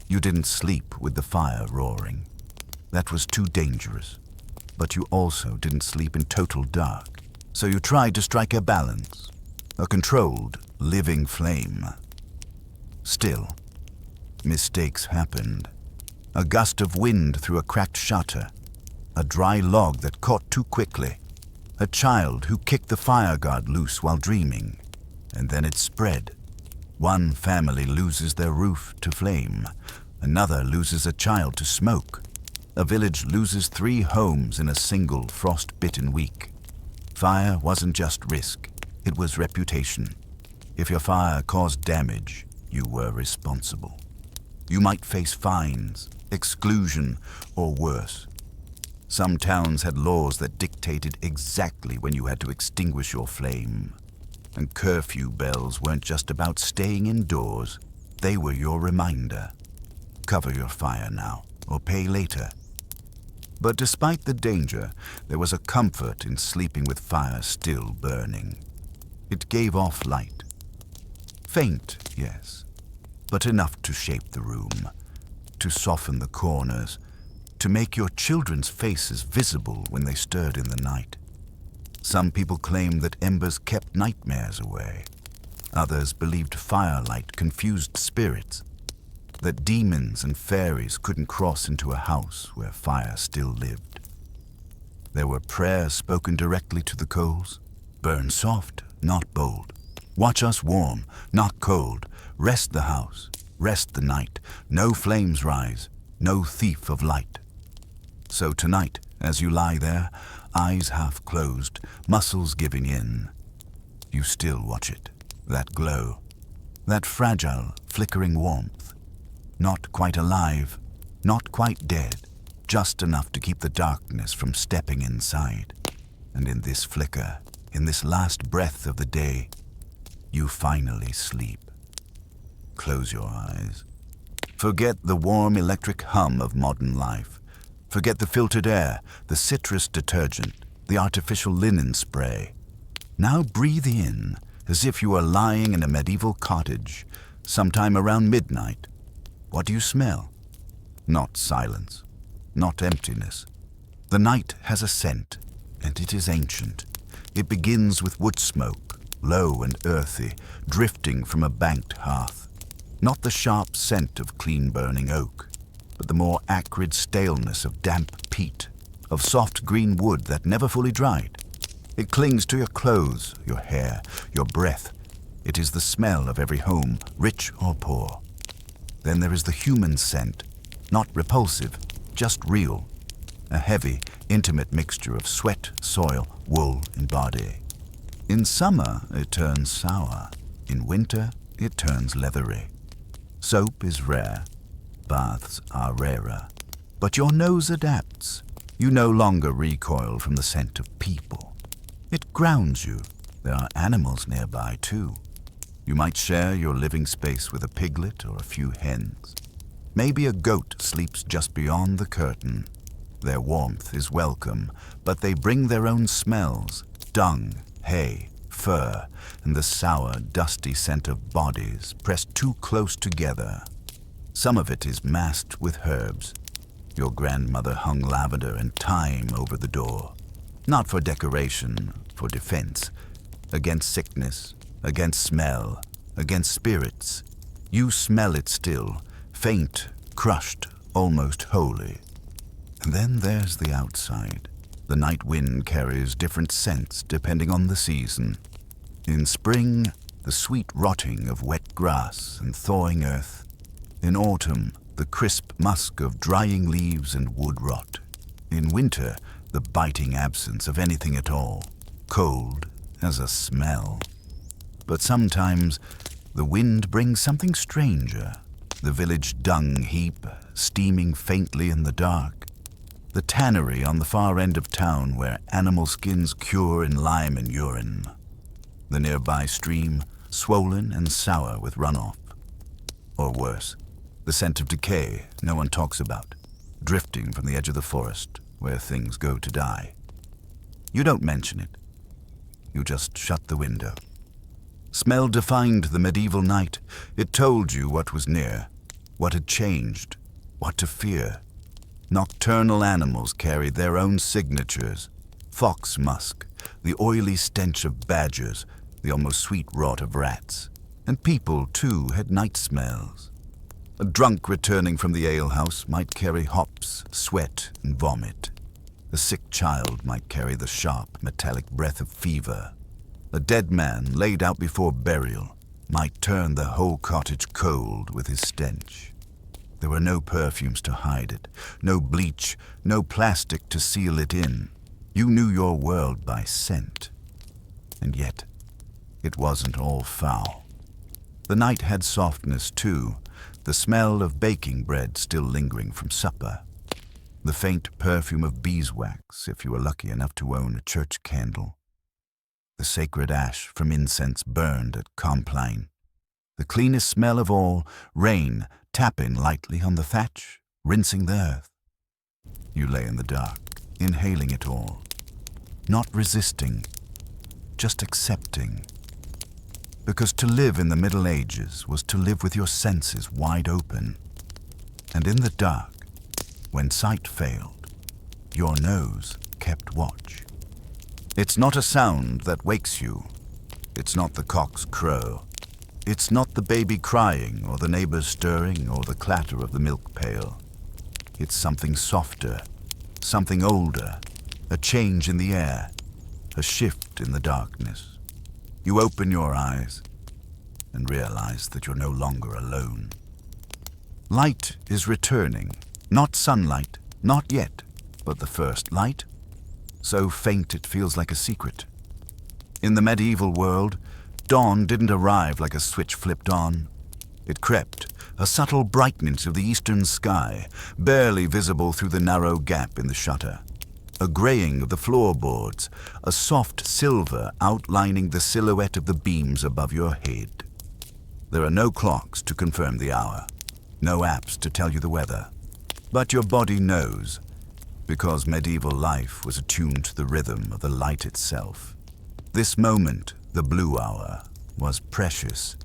You didn't sleep with the fire roaring. That was too dangerous. But you also didn't sleep in total dark. So you tried to strike a balance, a controlled, living flame. Still, mistakes happened. A gust of wind through a cracked shutter, a dry log that caught too quickly, a child who kicked the fire guard loose while dreaming, and then it spread. One family loses their roof to flame, another loses a child to smoke. A village loses 3 homes in a single frost-bitten week. Fire wasn't just risk, it was reputation. If your fire caused damage, you were responsible. You might face fines, exclusion, or worse. Some towns had laws that dictated exactly when you had to extinguish your flame. And curfew bells weren't just about staying indoors. They were your reminder. Cover your fire now, or pay later. But despite the danger, there was a comfort in sleeping with fire still burning. It gave off light. Faint, yes, but enough to shape the room, to soften the corners, to make your children's faces visible when they stirred in the night. Some people claimed that embers kept nightmares away. Others believed firelight confused spirits, that demons and fairies couldn't cross into a house where fire still lived. There were prayers spoken directly to the coals. Burn soft, not bold. Watch us warm, not cold. Rest the house, rest the night. No flames rise, no thief of light. So tonight, as you lie there, eyes half closed, muscles giving in, you still watch it, that glow, that fragile, flickering warmth. Not quite alive, not quite dead, just enough to keep the darkness from stepping inside. And in this flicker, in this last breath of the day, you finally sleep. Close your eyes. Forget the warm electric hum of modern life. Forget the filtered air, the citrus detergent, the artificial linen spray. Now breathe in, as if you are lying in a medieval cottage, sometime around midnight. What do you smell? Not silence, not emptiness. The night has a scent, and it is ancient. It begins with wood smoke, low and earthy, drifting from a banked hearth. Not the sharp scent of clean-burning oak, but the more acrid staleness of damp peat, of soft green wood that never fully dried. It clings to your clothes, your hair, your breath. It is the smell of every home, rich or poor. Then there is the human scent, not repulsive, just real. A heavy, intimate mixture of sweat, soil, wool, and body. In summer, it turns sour. In winter, it turns leathery. Soap is rare. Baths are rarer. But your nose adapts. You no longer recoil from the scent of people. It grounds you. There are animals nearby, too. You might share your living space with a piglet or a few hens. Maybe a goat sleeps just beyond the curtain. Their warmth is welcome, but they bring their own smells: dung, hay, fur. fur and the sour, dusty scent of bodies pressed too close together. Some of it is masked with herbs. Your grandmother hung lavender and thyme over the door, not for decoration, for defense, against sickness, against smell, against spirits. You smell it still, faint, crushed, almost holy. And then there's the outside. The night wind carries different scents depending on the season. In spring, the sweet rotting of wet grass and thawing earth. In autumn, the crisp musk of drying leaves and wood rot. In winter, the biting absence of anything at all, cold as a smell. But sometimes the wind brings something stranger. The village dung heap, steaming faintly in the dark. The tannery on the far end of town where animal skins cure in lime and urine. The nearby stream, swollen and sour with runoff. Or worse, the scent of decay no one talks about, drifting from the edge of the forest where things go to die. You don't mention it. You just shut the window. Smell defined the medieval night. It told you what was near, what had changed, what to fear. Nocturnal animals carried their own signatures. Fox musk, the oily stench of badgers, the almost sweet rot of rats. And people, too, had night smells. A drunk returning from the alehouse might carry hops, sweat, and vomit. A sick child might carry the sharp, metallic breath of fever. A dead man laid out before burial might turn the whole cottage cold with his stench. There were no perfumes to hide it, no bleach, no plastic to seal it in. You knew your world by scent. And yet, it wasn't all foul. The night had softness, too, the smell of baking bread still lingering from supper. The faint perfume of beeswax, if you were lucky enough to own a church candle. The sacred ash from incense burned at Compline. The cleanest smell of all, rain tapping lightly on the thatch, rinsing the earth. You lay in the dark, inhaling it all, not resisting, just accepting. Because to live in the Middle Ages was to live with your senses wide open. And in the dark, when sight failed, your nose kept watch. It's not a sound that wakes you. It's not the cock's crow. It's not the baby crying or the neighbors stirring or the clatter of the milk pail. It's something softer, something older, a change in the air, a shift in the darkness. You open your eyes and realize that you're no longer alone. Light is returning, not sunlight, not yet, but the first light. So faint it feels like a secret. In the medieval world, dawn didn't arrive like a switch flipped on. It crept, a subtle brightness of the eastern sky, barely visible through the narrow gap in the shutter. A graying of the floorboards, a soft silver outlining the silhouette of the beams above your head. There are no clocks to confirm the hour, no apps to tell you the weather. But your body knows, because medieval life was attuned to the rhythm of the light itself. This moment, the blue hour, was precious.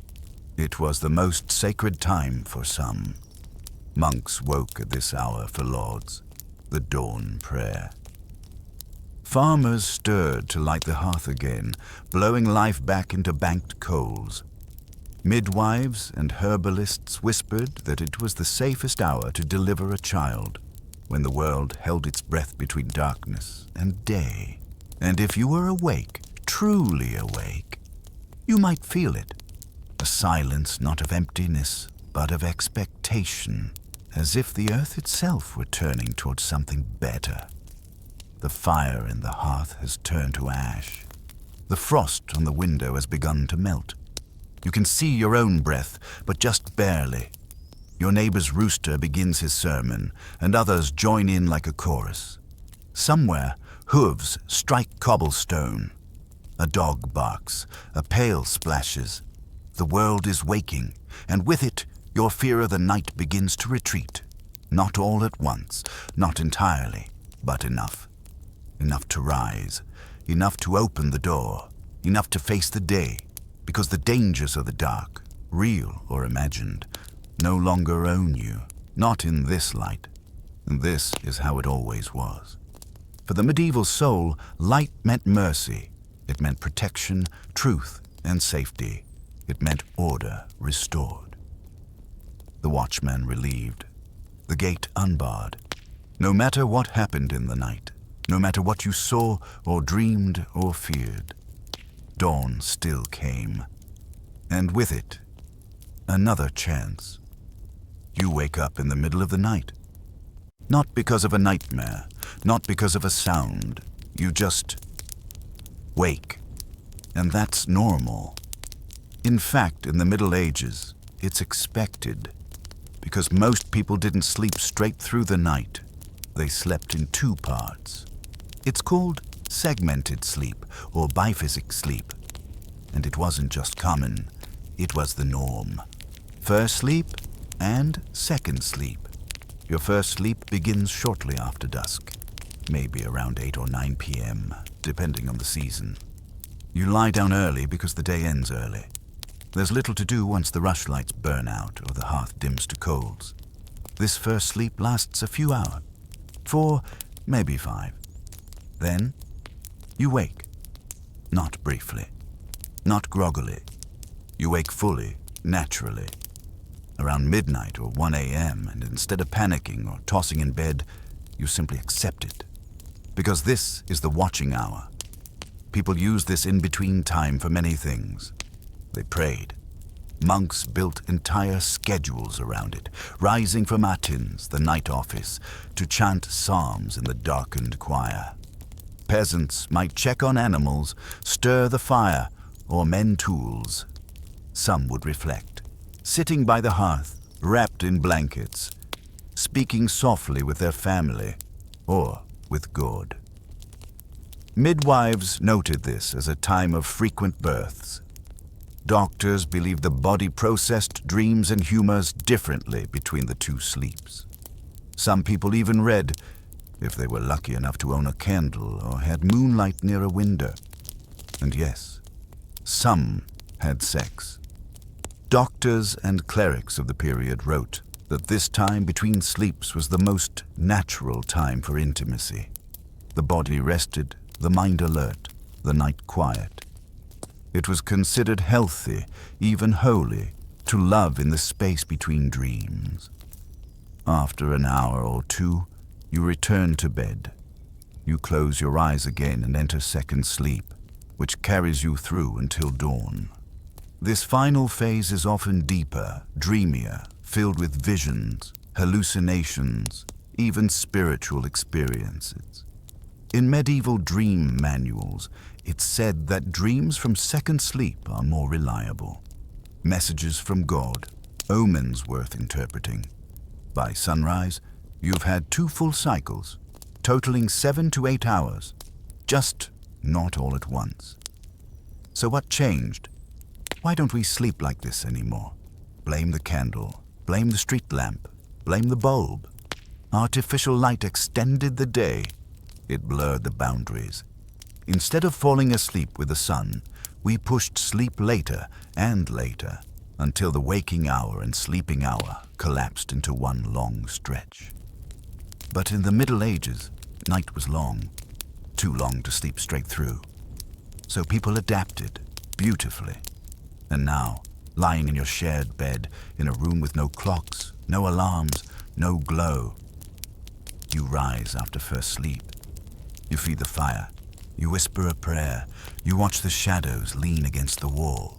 It was the most sacred time for some. Monks woke at this hour for Lauds, the dawn prayer. Farmers stirred to light the hearth again, blowing life back into banked coals. Midwives and herbalists whispered that it was the safest hour to deliver a child, when the world held its breath between darkness and day. And if you were awake, truly awake, you might feel it. A silence not of emptiness, but of expectation, as if the earth itself were turning towards something better. The fire in the hearth has turned to ash. The frost on the window has begun to melt. You can see your own breath, but just barely. Your neighbor's rooster begins his sermon, and others join in like a chorus. Somewhere, hooves strike cobblestone. A dog barks, a pail splashes. The world is waking, and with it, your fear of the night begins to retreat. Not all at once, not entirely, but enough. Enough to rise, enough to open the door, enough to face the day, because the dangers of the dark, real or imagined, no longer own you, not in this light. And this is how it always was. For the medieval soul, light meant mercy. It meant protection, truth, and safety. It meant order restored. The watchman relieved, the gate unbarred. No matter what happened in the night, no matter what you saw or dreamed or feared, dawn still came. And with it, another chance. You wake up in the middle of the night. Not because of a nightmare, not because of a sound. You just wake. And that's normal. In fact, in the Middle Ages, it's expected, because most people didn't sleep straight through the night. They slept in two parts. It's called segmented sleep or biphasic sleep. And it wasn't just common, it was the norm. First sleep and second sleep. Your first sleep begins shortly after dusk, maybe around 8 or 9 p.m., depending on the season. You lie down early because the day ends early. There's little to do once the rushlights burn out or the hearth dims to coals. This first sleep lasts a few hours, 4, maybe 5. Then you wake, not briefly, not groggily. You wake fully, naturally, around midnight or 1 a.m., and instead of panicking or tossing in bed, you simply accept it. Because this is the watching hour. People use this in-between time for many things. They prayed. Monks built entire schedules around it, rising for matins, the night office, to chant psalms in the darkened choir. Peasants might check on animals, stir the fire, or mend tools. Some would reflect, sitting by the hearth, wrapped in blankets, speaking softly with their family, or with God. Midwives noted this as a time of frequent births. Doctors believed the body processed dreams and humors differently between the two sleeps. Some people even read, if they were lucky enough to own a candle or had moonlight near a window. And yes, some had sex. Doctors and clerics of the period wrote that this time between sleeps was the most natural time for intimacy. The body rested, the mind alert, the night quiet. It was considered healthy, even holy, to love in the space between dreams. After an hour or two, you return to bed. You close your eyes again and enter second sleep, which carries you through until dawn. This final phase is often deeper, dreamier, filled with visions, hallucinations, even spiritual experiences. In medieval dream manuals, it's said that dreams from second sleep are more reliable. Messages from God, omens worth interpreting. By sunrise, you've had 2 full cycles, totaling 7 to 8 hours, just not all at once. So what changed? Why don't we sleep like this anymore? Blame the candle, blame the street lamp, blame the bulb. Artificial light extended the day. It blurred the boundaries. Instead of falling asleep with the sun, we pushed sleep later and later until the waking hour and sleeping hour collapsed into one long stretch. But in the Middle Ages, night was long, too long to sleep straight through. So people adapted beautifully. And now, lying in your shared bed in a room with no clocks, no alarms, no glow, you rise after first sleep. You feed the fire. You whisper a prayer. You watch the shadows lean against the wall.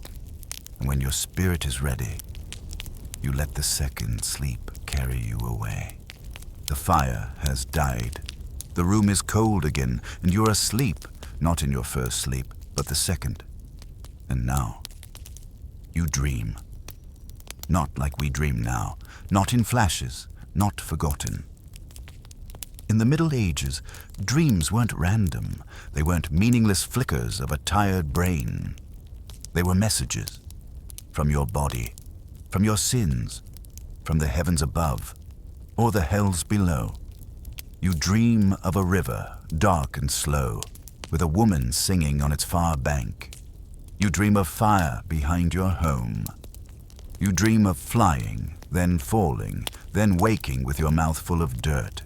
And when your spirit is ready, you let the second sleep carry you away. The fire has died. The room is cold again, and you're asleep, not in your first sleep, but the second. And now, you dream. Not like we dream now, not in flashes, not forgotten. In the Middle Ages, dreams weren't random. They weren't meaningless flickers of a tired brain. They were messages from your body, from your sins, from the heavens above, or the hells below. You dream of a river, dark and slow, with a woman singing on its far bank. You dream of fire behind your home. You dream of flying, then falling, then waking with your mouth full of dirt.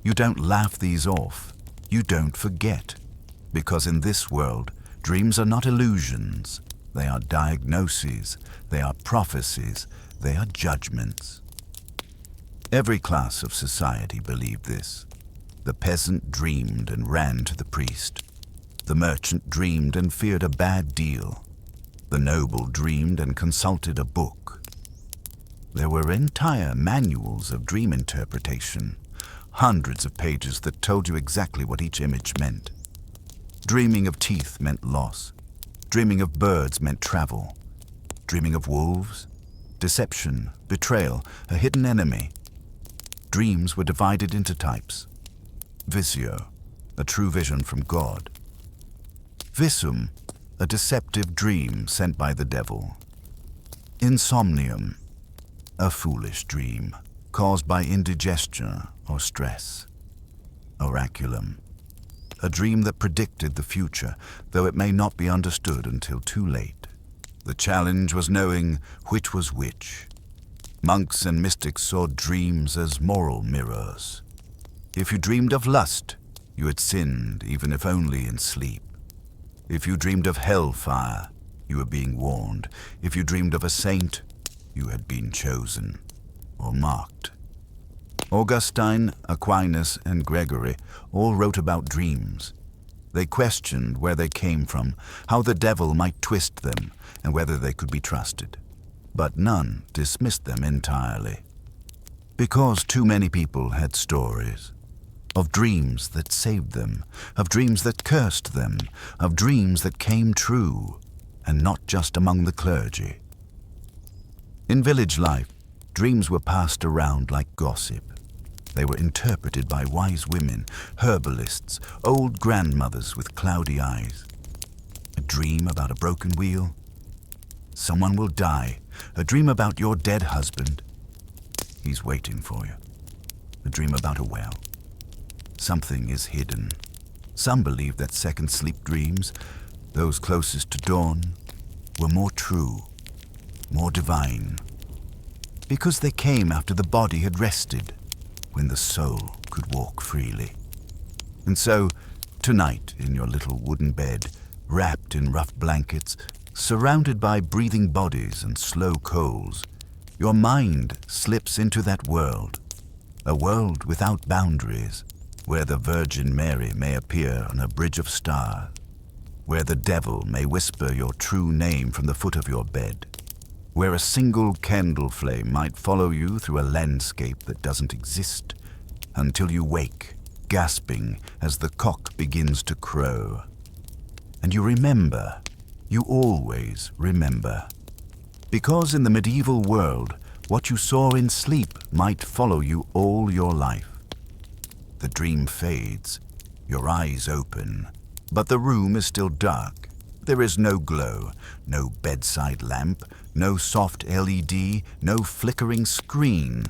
You don't laugh these off. You don't forget. Because in this world, dreams are not illusions. They are diagnoses. They are prophecies. They are judgments. Every class of society believed this. The peasant dreamed and ran to the priest. The merchant dreamed and feared a bad deal. The noble dreamed and consulted a book. There were entire manuals of dream interpretation, hundreds of pages that told you exactly what each image meant. Dreaming of teeth meant loss. Dreaming of birds meant travel. Dreaming of wolves, deception, betrayal, a hidden enemy. Dreams were divided into types. Visio, a true vision from God. Visum, a deceptive dream sent by the devil. Insomnium, a foolish dream caused by indigestion or stress. Oraculum, a dream that predicted the future, though it may not be understood until too late. The challenge was knowing which was which. Monks and mystics saw dreams as moral mirrors. If you dreamed of lust, you had sinned, even if only in sleep. If you dreamed of hellfire, you were being warned. If you dreamed of a saint, you had been chosen or marked. Augustine, Aquinas, and Gregory all wrote about dreams. They questioned where they came from, how the devil might twist them, and whether they could be trusted. But none dismissed them entirely. Because too many people had stories of dreams that saved them, of dreams that cursed them, of dreams that came true, and not just among the clergy. In village life, dreams were passed around like gossip. They were interpreted by wise women, herbalists, old grandmothers with cloudy eyes. A dream about a broken wheel. Someone will die. A dream about your dead husband. He's waiting for you. A dream about a well. Something is hidden. Some believe that second sleep dreams, those closest to dawn, were more true, more divine, because they came after the body had rested, when the soul could walk freely. And so, tonight, in your little wooden bed, wrapped in rough blankets, surrounded by breathing bodies and slow coals, your mind slips into that world, a world without boundaries, where the Virgin Mary may appear on a bridge of stars, where the devil may whisper your true name from the foot of your bed, where a single candle flame might follow you through a landscape that doesn't exist, until you wake, gasping as the cock begins to crow. And you remember, you always remember. Because in the medieval world, what you saw in sleep might follow you all your life. The dream fades, your eyes open, but the room is still dark. There is no glow, no bedside lamp, no soft LED, no flickering screen.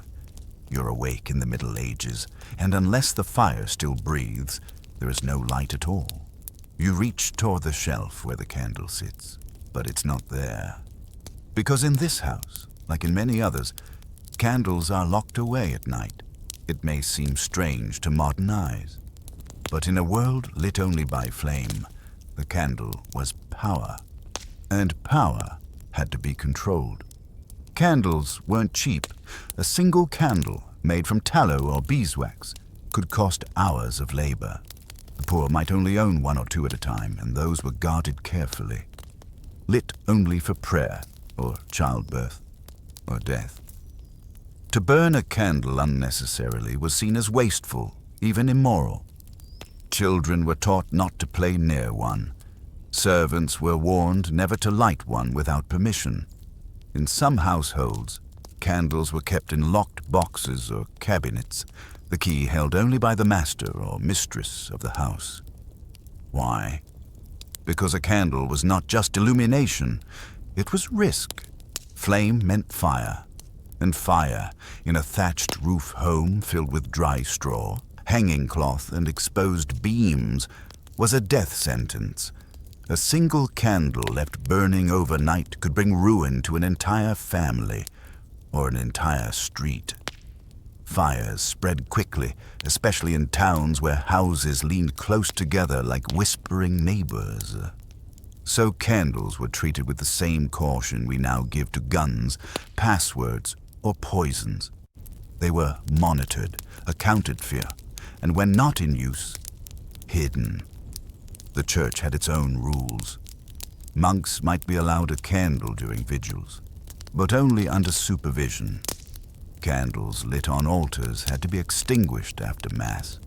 You're awake in the Middle Ages, and unless the fire still breathes, there is no light at all. You reach toward the shelf where the candle sits, but it's not there. Because in this house, like in many others, candles are locked away at night. It may seem strange to modern eyes, but in a world lit only by flame, the candle was power, and power had to be controlled. Candles weren't cheap. A single candle made from tallow or beeswax could cost hours of labor. The poor might only own one or two at a time, and those were guarded carefully, lit only for prayer or childbirth or death. To burn a candle unnecessarily was seen as wasteful, even immoral. Children were taught not to play near one. Servants were warned never to light one without permission. In some households, candles were kept in locked boxes or cabinets, the key held only by the master or mistress of the house. Why? Because a candle was not just illumination, it was risk. Flame meant fire. And fire, in a thatched roof home filled with dry straw, hanging cloth, and exposed beams, was a death sentence. A single candle left burning overnight could bring ruin to an entire family or an entire street. Fires spread quickly, especially in towns where houses leaned close together like whispering neighbors. So candles were treated with the same caution we now give to guns, passwords, or poisons. They were monitored, accounted for, and when not in use, hidden. The church had its own rules. Monks might be allowed a candle during vigils, but only under supervision. Candles lit on altars had to be extinguished after Mass.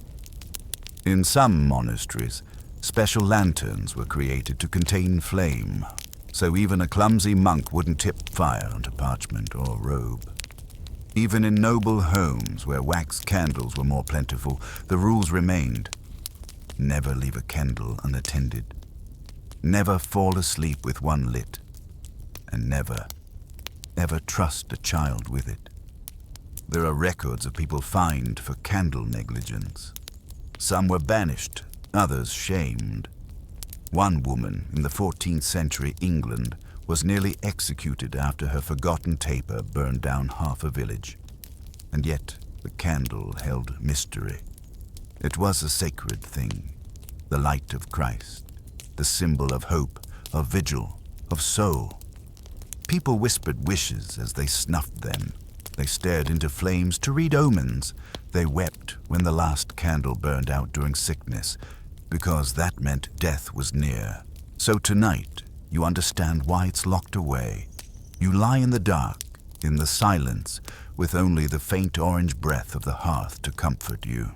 In some monasteries, special lanterns were created to contain flame, so even a clumsy monk wouldn't tip fire onto parchment or robe. Even in noble homes where wax candles were more plentiful, the rules remained. Never leave a candle unattended. Never fall asleep with one lit. And never, ever trust a child with it. There are records of people fined for candle negligence. Some were banished, others shamed. One woman in the 14th century England was nearly executed after her forgotten taper burned down half a village. And yet the candle held mystery. It was a sacred thing, the light of Christ, the symbol of hope, of vigil, of soul. People whispered wishes as they snuffed them. They stared into flames to read omens. They wept when the last candle burned out during sickness, because that meant death was near. So tonight, you understand why it's locked away. You lie in the dark, in the silence, with only the faint orange breath of the hearth to comfort you.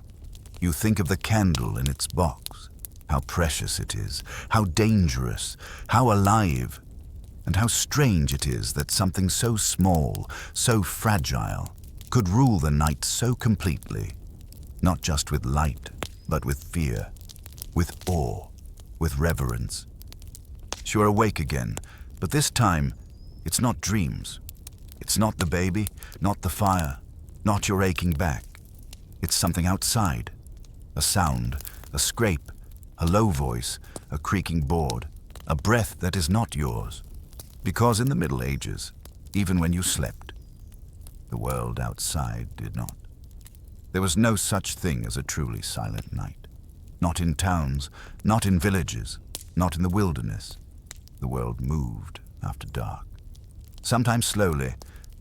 You think of the candle in its box, how precious it is, how dangerous, how alive, and how strange it is that something so small, so fragile, could rule the night so completely, not just with light, but with fear, with awe, with reverence. You're awake again, but this time, it's not dreams. It's not the baby, not the fire, not your aching back. It's something outside. A sound, a scrape, a low voice, a creaking board, a breath that is not yours. Because in the Middle Ages, even when you slept, the world outside did not. There was no such thing as a truly silent night. Not in towns, not in villages, not in the wilderness. The world moved after dark. Sometimes slowly,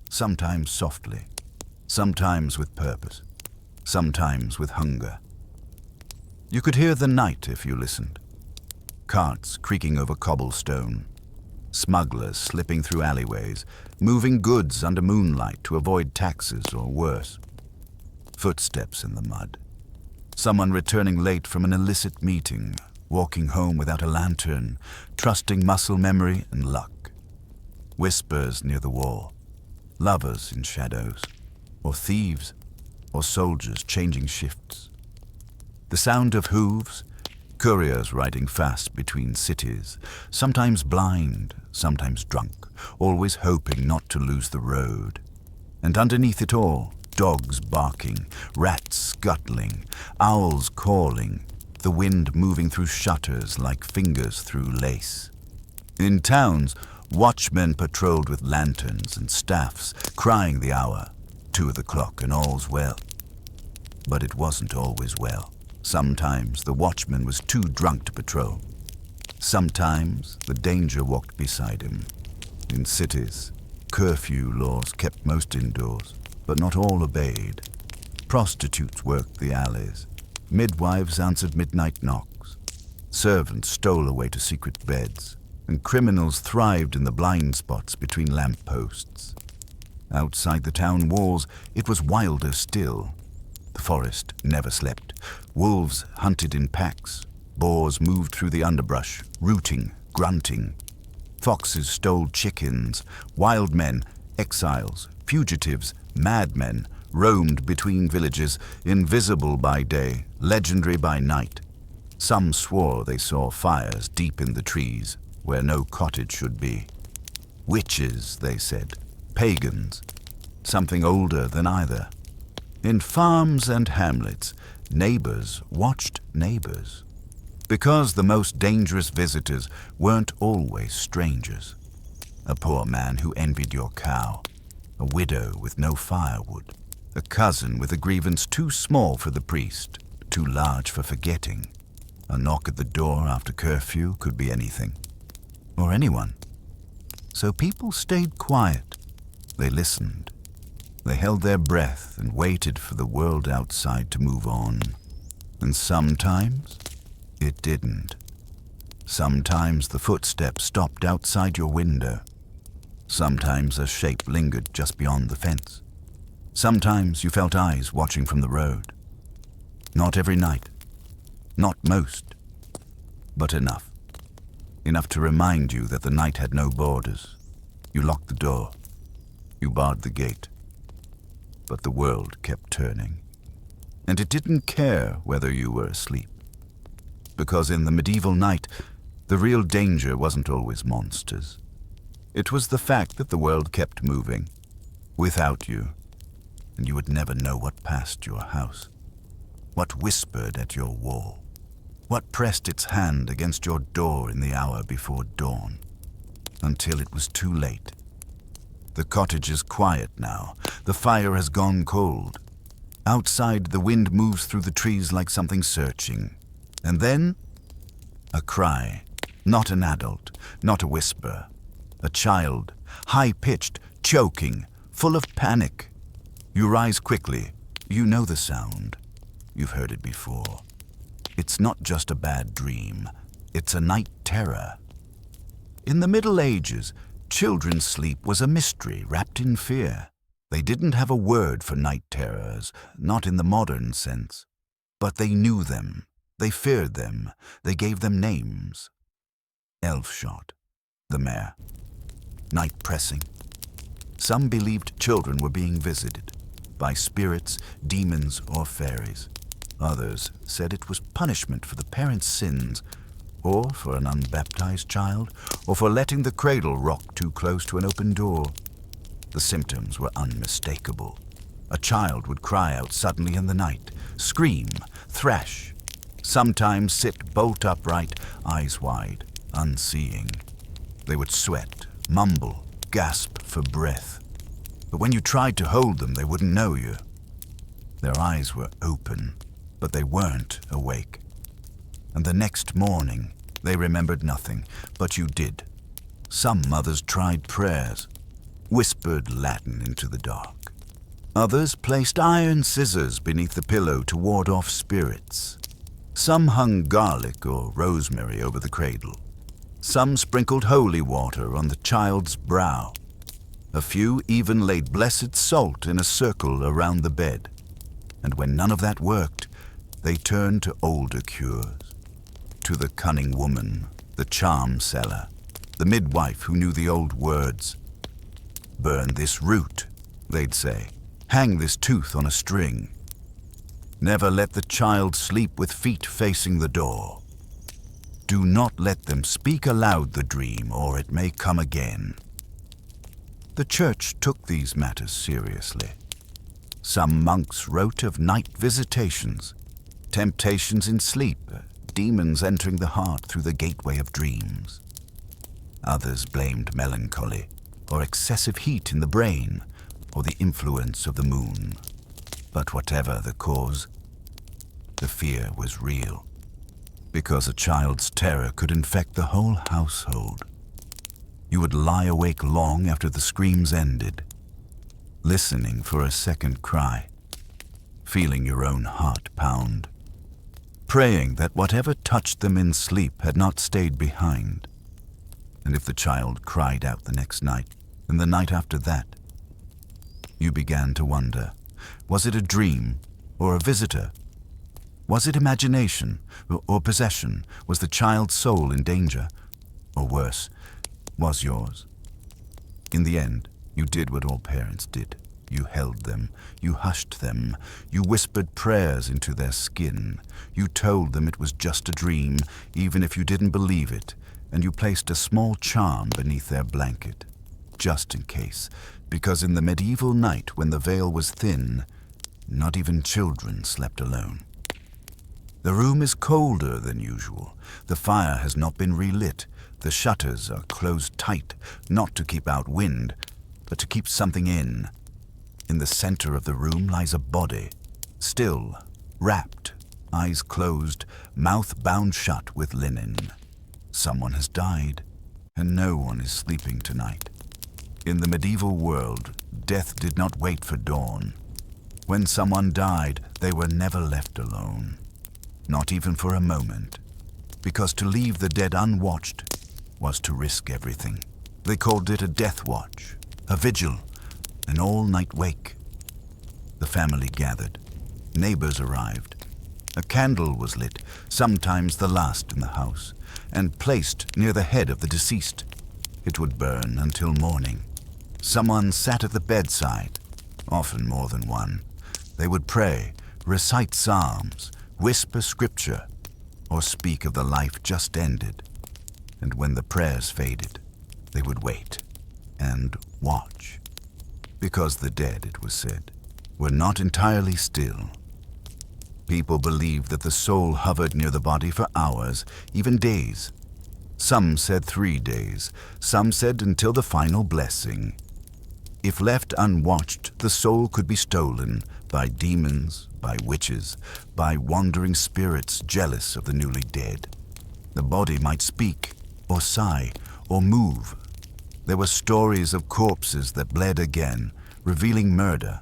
sometimes softly, sometimes with purpose, sometimes with hunger. You could hear the night if you listened. Carts creaking over cobblestone, smugglers slipping through alleyways, moving goods under moonlight to avoid taxes or worse. Footsteps in the mud. Someone returning late from an illicit meeting, walking home without a lantern, trusting muscle memory and luck. Whispers near the wall. Lovers in shadows, or thieves, or soldiers changing shifts. The sound of hooves, couriers riding fast between cities, sometimes blind, sometimes drunk, always hoping not to lose the road. And underneath it all, dogs barking, rats scuttling, owls calling, the wind moving through shutters like fingers through lace. In towns, watchmen patrolled with lanterns and staffs, crying the hour, 2 o'clock and all's well. But it wasn't always well. Sometimes the watchman was too drunk to patrol. Sometimes the danger walked beside him. In cities, curfew laws kept most indoors, but not all obeyed. Prostitutes worked the alleys. Midwives answered midnight knocks. Servants stole away to secret beds, and criminals thrived in the blind spots between lampposts. Outside the town walls, it was wilder still. The forest never slept. Wolves hunted in packs. Boars moved through the underbrush, rooting, grunting. Foxes stole chickens. Wild men, exiles, fugitives, madmen roamed between villages, invisible by day, legendary by night. Some swore they saw fires deep in the trees, where no cottage should be. Witches, they said, pagans, something older than either. In farms and hamlets, neighbors watched neighbors. Because the most dangerous visitors weren't always strangers. A poor man who envied your cow, a widow with no firewood, a cousin with a grievance too small for the priest, too large for forgetting. A knock at the door after curfew could be anything, or anyone. So people stayed quiet. They listened. They held their breath and waited for the world outside to move on. And sometimes it didn't. Sometimes the footsteps stopped outside your window. Sometimes a shape lingered just beyond the fence. Sometimes you felt eyes watching from the road. Not every night. Not most. But enough. Enough to remind you that the night had no borders. You locked the door. You barred the gate. But the world kept turning. And it didn't care whether you were asleep. Because in the medieval night, the real danger wasn't always monsters. It was the fact that the world kept moving, without you, and you would never know what passed your house, what whispered at your wall, what pressed its hand against your door in the hour before dawn, until it was too late. The cottage is quiet now. The fire has gone cold. Outside, the wind moves through the trees like something searching. And then, a cry. Not an adult, not a whisper. A child, high-pitched, choking, full of panic. You rise quickly. You know the sound. You've heard it before. It's not just a bad dream. It's a night terror. In the Middle Ages, children's sleep was a mystery wrapped in fear. They didn't have a word for night terrors, not in the modern sense. But they knew them. They feared them. They gave them names. Elf-shot, the mare. Night pressing. Some believed children were being visited by spirits, demons, or fairies. Others said it was punishment for the parents' sins, or for an unbaptized child, or for letting the cradle rock too close to an open door. The symptoms were unmistakable. A child would cry out suddenly in the night, scream, thrash, sometimes sit bolt upright, eyes wide, unseeing. They would sweat, mumble, gasp for breath. But when you tried to hold them, they wouldn't know you. Their eyes were open, but they weren't awake. And the next morning, they remembered nothing, but you did. Some mothers tried prayers, whispered Latin into the dark. Others placed iron scissors beneath the pillow to ward off spirits. Some hung garlic or rosemary over the cradle. Some sprinkled holy water on the child's brow. A few even laid blessed salt in a circle around the bed. And when none of that worked, they turned to older cures. To the cunning woman, the charm seller, the midwife who knew the old words. Burn this root, they'd say. Hang this tooth on a string. Never let the child sleep with feet facing the door. Do not let them speak aloud the dream, or it may come again. The church took these matters seriously. Some monks wrote of night visitations, temptations in sleep, demons entering the heart through the gateway of dreams. Others blamed melancholy, or excessive heat in the brain, or the influence of the moon. But whatever the cause, the fear was real, because a child's terror could infect the whole household. You would lie awake long after the screams ended, listening for a second cry, feeling your own heart pound, praying that whatever touched them in sleep had not stayed behind. And if the child cried out the next night, and the night after that, you began to wonder, was it a dream or a visitor? Was it imagination or possession? Was the child's soul in danger? Or worse, was yours? In the end, you did what all parents did. You held them, you hushed them, you whispered prayers into their skin. You told them it was just a dream, even if you didn't believe it, and you placed a small charm beneath their blanket, just in case, because in the medieval night when the veil was thin, not even children slept alone. The room is colder than usual. The fire has not been relit. The shutters are closed tight, not to keep out wind, but to keep something in. In the center of the room lies a body, still, wrapped, eyes closed, mouth bound shut with linen. Someone has died, and no one is sleeping tonight. In the medieval world, death did not wait for dawn. When someone died, they were never left alone, not even for a moment, because to leave the dead unwatched was to risk everything. They called it a death watch, a vigil, an all-night wake. The family gathered. Neighbors arrived. A candle was lit, sometimes the last in the house, and placed near the head of the deceased. It would burn until morning. Someone sat at the bedside, often more than one. They would pray, recite psalms, whisper scripture, or speak of the life just ended. And when the prayers faded, they would wait and watch. Because the dead, it was said, were not entirely still. People believed that the soul hovered near the body for hours, even days. Some said 3 days, some said until the final blessing. If left unwatched, the soul could be stolen by demons, by witches, by wandering spirits jealous of the newly dead. The body might speak, or sigh, or move. There were stories of corpses that bled again, revealing murder,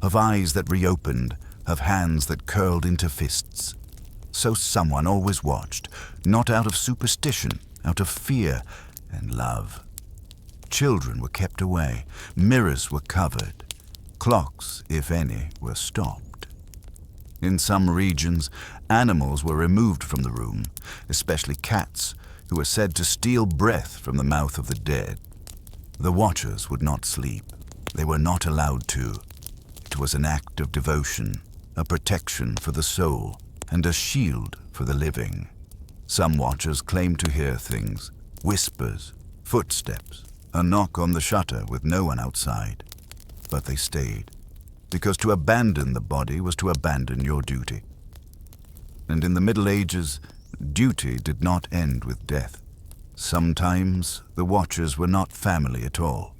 of eyes that reopened, of hands that curled into fists. So someone always watched, not out of superstition, out of fear and love. Children were kept away, mirrors were covered, clocks, if any, were stopped. In some regions, animals were removed from the room, especially cats, who were said to steal breath from the mouth of the dead. The watchers would not sleep. They were not allowed to. It was an act of devotion, a protection for the soul, and a shield for the living. Some watchers claimed to hear things, whispers, footsteps, a knock on the shutter with no one outside. But they stayed, because to abandon the body was to abandon your duty. And in the Middle Ages, duty did not end with death. Sometimes the watchers were not family at all.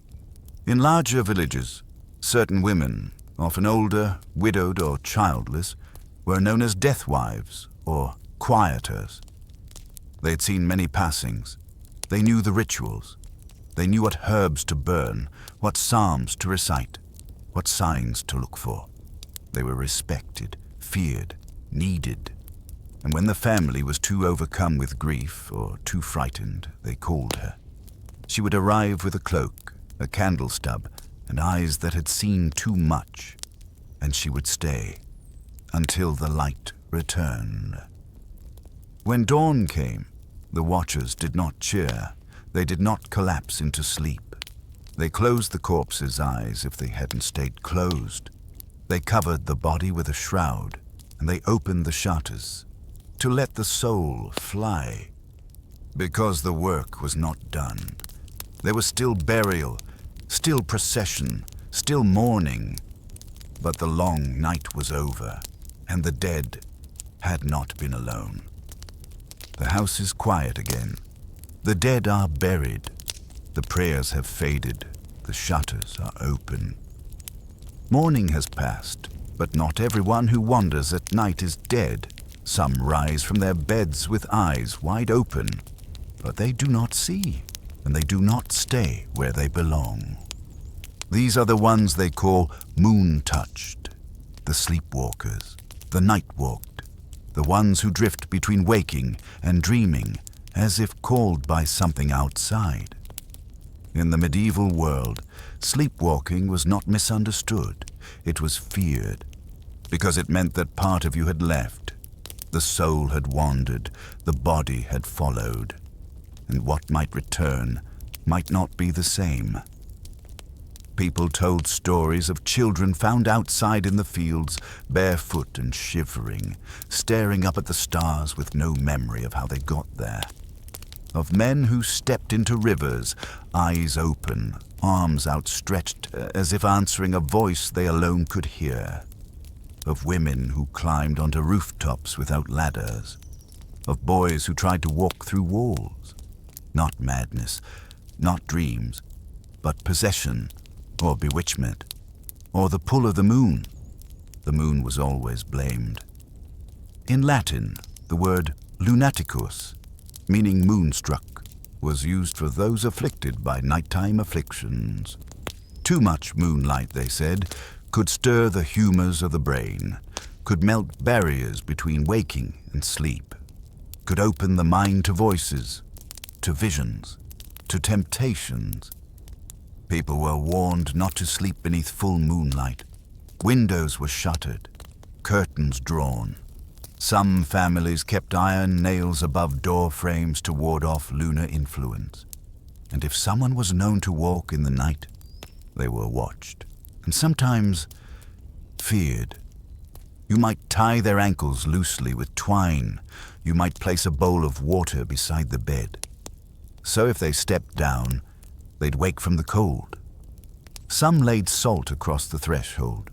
In larger villages, certain women, often older, widowed or childless, were known as death wives or quieters. They had seen many passings. They knew the rituals. They knew what herbs to burn, what psalms to recite, what signs to look for. They were respected, feared, needed. And when the family was too overcome with grief or too frightened, they called her. She would arrive with a cloak, a candle stub, and eyes that had seen too much, and she would stay until the light returned. When dawn came, the watchers did not cheer. They did not collapse into sleep. They closed the corpse's eyes if they hadn't stayed closed. They covered the body with a shroud, and they opened the shutters to let the soul fly. Because the work was not done. There was still burial, still procession, still mourning. But the long night was over, and the dead had not been alone. The house is quiet again. The dead are buried. The prayers have faded. The shutters are open. Morning has passed, but not everyone who wanders at night is dead. Some rise from their beds with eyes wide open, but they do not see, and they do not stay where they belong. These are the ones they call moon-touched, the sleepwalkers, the night-walked, the ones who drift between waking and dreaming as if called by something outside. In the medieval world, sleepwalking was not misunderstood. It was feared, because it meant that part of you had left. The soul had wandered, the body had followed, and what might return might not be the same. People told stories of children found outside in the fields, barefoot and shivering, staring up at the stars with no memory of how they got there. Of men who stepped into rivers, eyes open, arms outstretched, as if answering a voice they alone could hear. of women who climbed onto rooftops without ladders, of boys who tried to walk through walls. Not madness, not dreams, but possession or bewitchment, or the pull of the moon. The moon was always blamed. In Latin, the word lunaticus, meaning moonstruck, was used for those afflicted by nighttime afflictions. Too much moonlight, they said, could stir the humors of the brain, could melt barriers between waking and sleep, could open the mind to voices, to visions, to temptations. People were warned not to sleep beneath full moonlight. Windows were shuttered, curtains drawn. Some families kept iron nails above door frames to ward off lunar influence. And if someone was known to walk in the night, they were watched, and sometimes feared. You might tie their ankles loosely with twine. You might place a bowl of water beside the bed. So if they stepped down, they'd wake from the cold. Some laid salt across the threshold,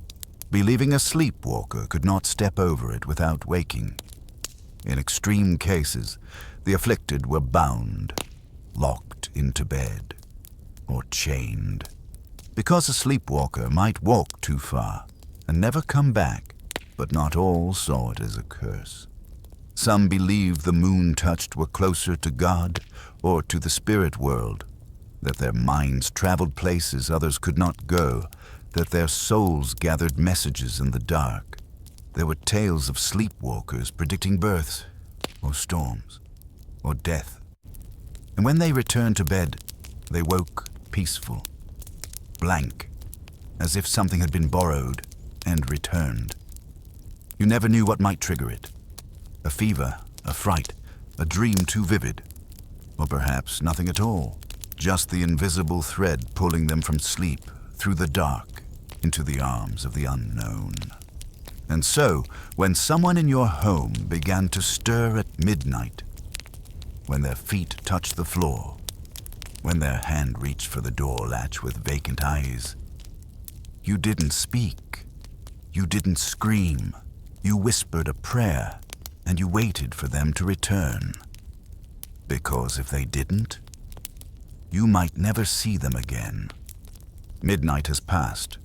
believing a sleepwalker could not step over it without waking. In extreme cases, the afflicted were bound, locked into bed, or chained, because a sleepwalker might walk too far and never come back, but not all saw it as a curse. Some believed the moon-touched were closer to God or to the spirit world, that their minds traveled places others could not go, that their souls gathered messages in the dark. There were tales of sleepwalkers predicting births, or storms, or death. And when they returned to bed, they woke peaceful, blank, as if something had been borrowed and returned. You never knew what might trigger it. A fever, a fright, a dream too vivid, or perhaps nothing at all, just the invisible thread pulling them from sleep through the dark into the arms of the unknown. And so, when someone in your home began to stir at midnight, when their feet touched the floor, when their hand reached for the door latch with vacant eyes, you didn't speak, you didn't scream, you whispered a prayer, and you waited for them to return. Because if they didn't, you might never see them again. Midnight has passed.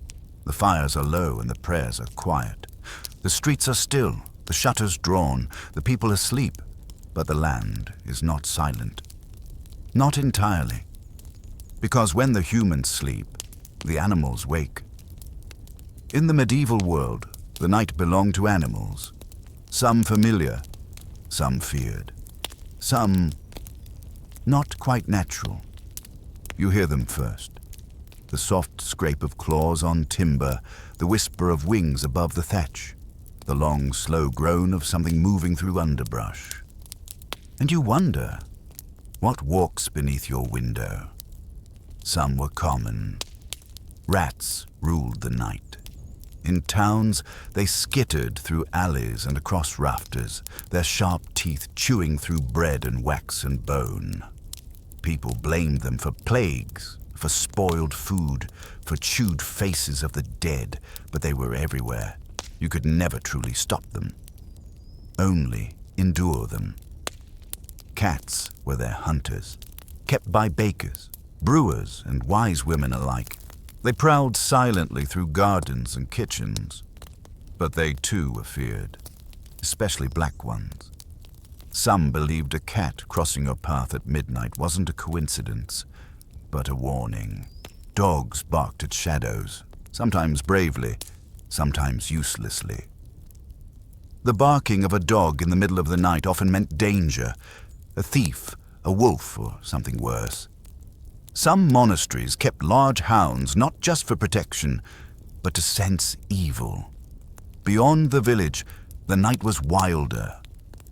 The fires are low and the prayers are quiet. The streets are still, the shutters drawn, the people asleep, but the land is not silent. Not entirely, because when the humans sleep, the animals wake. In the medieval world, the night belonged to animals, some familiar, some feared, some not quite natural. You hear them first. The soft scrape of claws on timber, the whisper of wings above the thatch, the long, slow groan of something moving through underbrush. And you wonder, what walks beneath your window? Some were common. Rats ruled the night. In towns, they skittered through alleys and across rafters, their sharp teeth chewing through bread and wax and bone. People blamed them for plagues, for spoiled food, for chewed faces of the dead, but they were everywhere. You could never truly stop them, only endure them. Cats were their hunters, kept by bakers, brewers, and wise women alike. They prowled silently through gardens and kitchens, but they too were feared, especially black ones. Some believed a cat crossing your path at midnight wasn't a coincidence, but a warning. Dogs barked at shadows, sometimes bravely, sometimes uselessly. The barking of a dog in the middle of the night often meant danger, a thief, a wolf, or something worse. Some monasteries kept large hounds not just for protection, but to sense evil. Beyond the village, the night was wilder.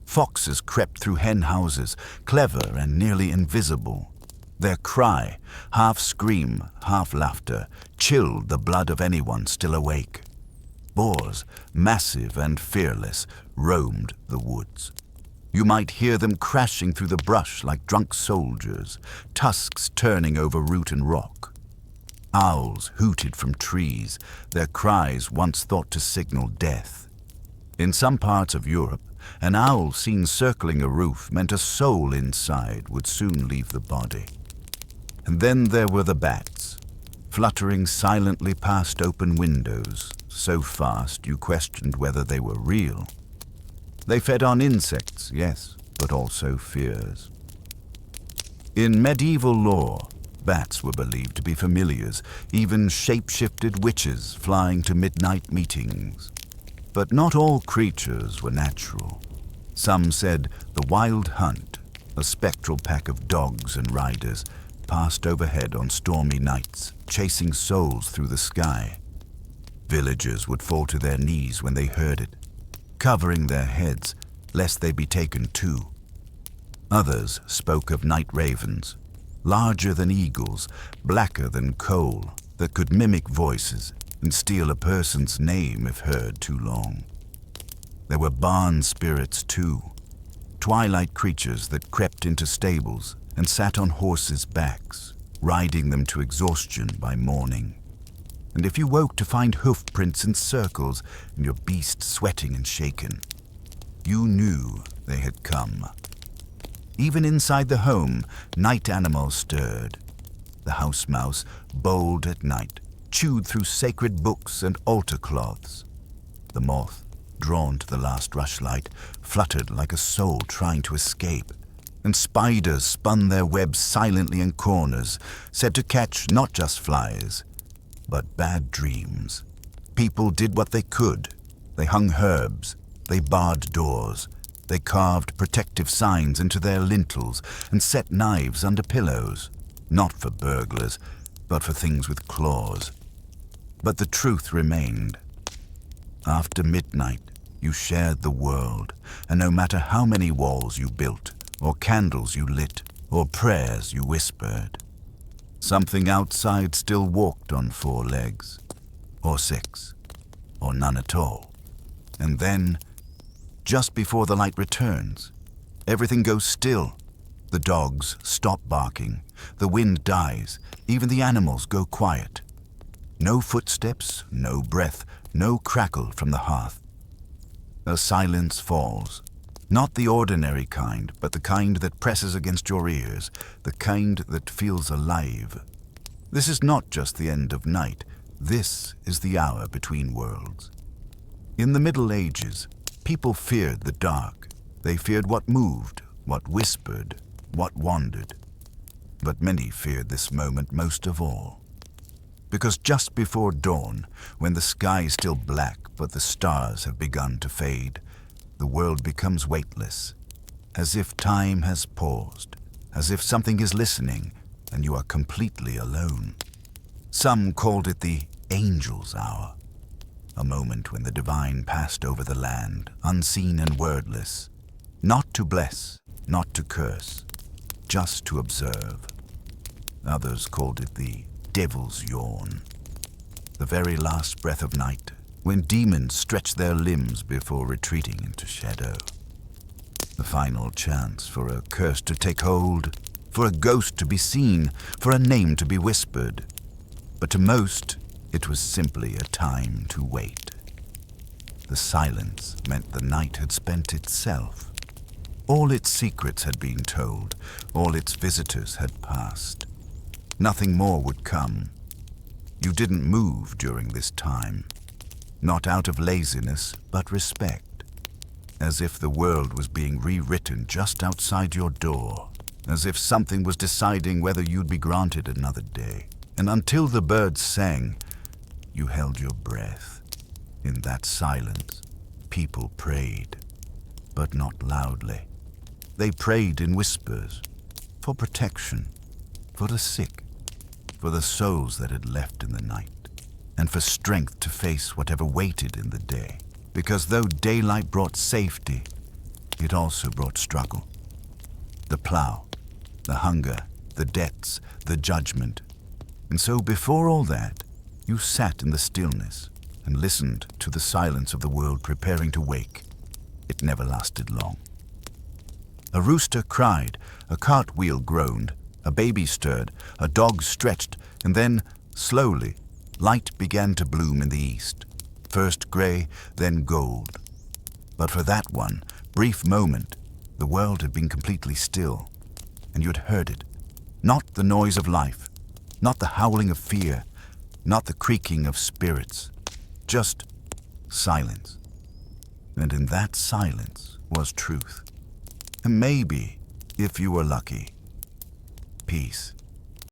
Foxes crept through hen houses, clever and nearly invisible. Their cry, half scream, half laughter, chilled the blood of anyone still awake. Boars, massive and fearless, roamed the woods. You might hear them crashing through the brush like drunk soldiers, tusks turning over root and rock. Owls hooted from trees, their cries once thought to signal death. In some parts of Europe, an owl seen circling a roof meant a soul inside would soon leave the body. And then there were the bats, fluttering silently past open windows, so fast you questioned whether they were real. They fed on insects, yes, but also fears. In medieval lore, bats were believed to be familiars, even shape-shifted witches flying to midnight meetings. But not all creatures were natural. Some said the wild hunt, a spectral pack of dogs and riders, passed overhead on stormy nights, chasing souls through the sky. Villagers would fall to their knees when they heard it, covering their heads lest they be taken too. Others spoke of night ravens, larger than eagles, blacker than coal, that could mimic voices and steal a person's name if heard too long. There were barn spirits too, twilight creatures that crept into stables and sat on horses' backs, riding them to exhaustion by morning. And if you woke to find hoof prints in circles and your beast sweating and shaken, you knew they had come. Even inside the home, night animals stirred. The house mouse, bold at night, chewed through sacred books and altar cloths. The moth, drawn to the last rushlight, fluttered like a soul trying to escape. And spiders spun their webs silently in corners, said to catch not just flies, but bad dreams. People did what they could. They hung herbs, they barred doors, they carved protective signs into their lintels and set knives under pillows, not for burglars, but for things with claws. But the truth remained. After midnight, you shared the world, and no matter how many walls you built, or candles you lit, or prayers you whispered, something outside still walked on 4 legs, or 6, or none at all. And then, just before the light returns, everything goes still. The dogs stop barking, the wind dies, even the animals go quiet. No footsteps, no breath, no crackle from the hearth. A silence falls, not the ordinary kind, but the kind that presses against your ears, the kind that feels alive. This is not just the end of night, this is the hour between worlds. In the Middle Ages, people feared the dark. They feared what moved, what whispered, what wandered. But many feared this moment most of all. Because just before dawn, when the sky is still black but the stars have begun to fade, the world becomes weightless, as if time has paused, as if something is listening and you are completely alone. Some called it the angel's hour, a moment when the divine passed over the land, unseen and wordless, not to bless, not to curse, just to observe. Others called it the devil's yawn, the very last breath of night, when demons stretch their limbs before retreating into shadow. The final chance for a curse to take hold, for a ghost to be seen, for a name to be whispered. But to most, it was simply a time to wait. The silence meant the night had spent itself. All its secrets had been told, all its visitors had passed. Nothing more would come. You didn't move during this time, not out of laziness, but respect, as if the world was being rewritten just outside your door, as if something was deciding whether you'd be granted another day. And until the birds sang, you held your breath. In that silence, people prayed, but not loudly. They prayed in whispers, for protection, for the sick, for the souls that had left in the night, and for strength to face whatever waited in the day. Because though daylight brought safety, it also brought struggle. The plow, the hunger, the debts, the judgment. And so before all that, you sat in the stillness and listened to the silence of the world preparing to wake. It never lasted long. A rooster cried, a cartwheel groaned, a baby stirred, a dog stretched, and then Slowly, light began to bloom in the east, first grey, then gold. But for that one brief moment, the world had been completely still, and you had heard it. Not the noise of life, not the howling of fear, not the creaking of spirits, just silence. And in that silence was truth. And maybe, if you were lucky, peace.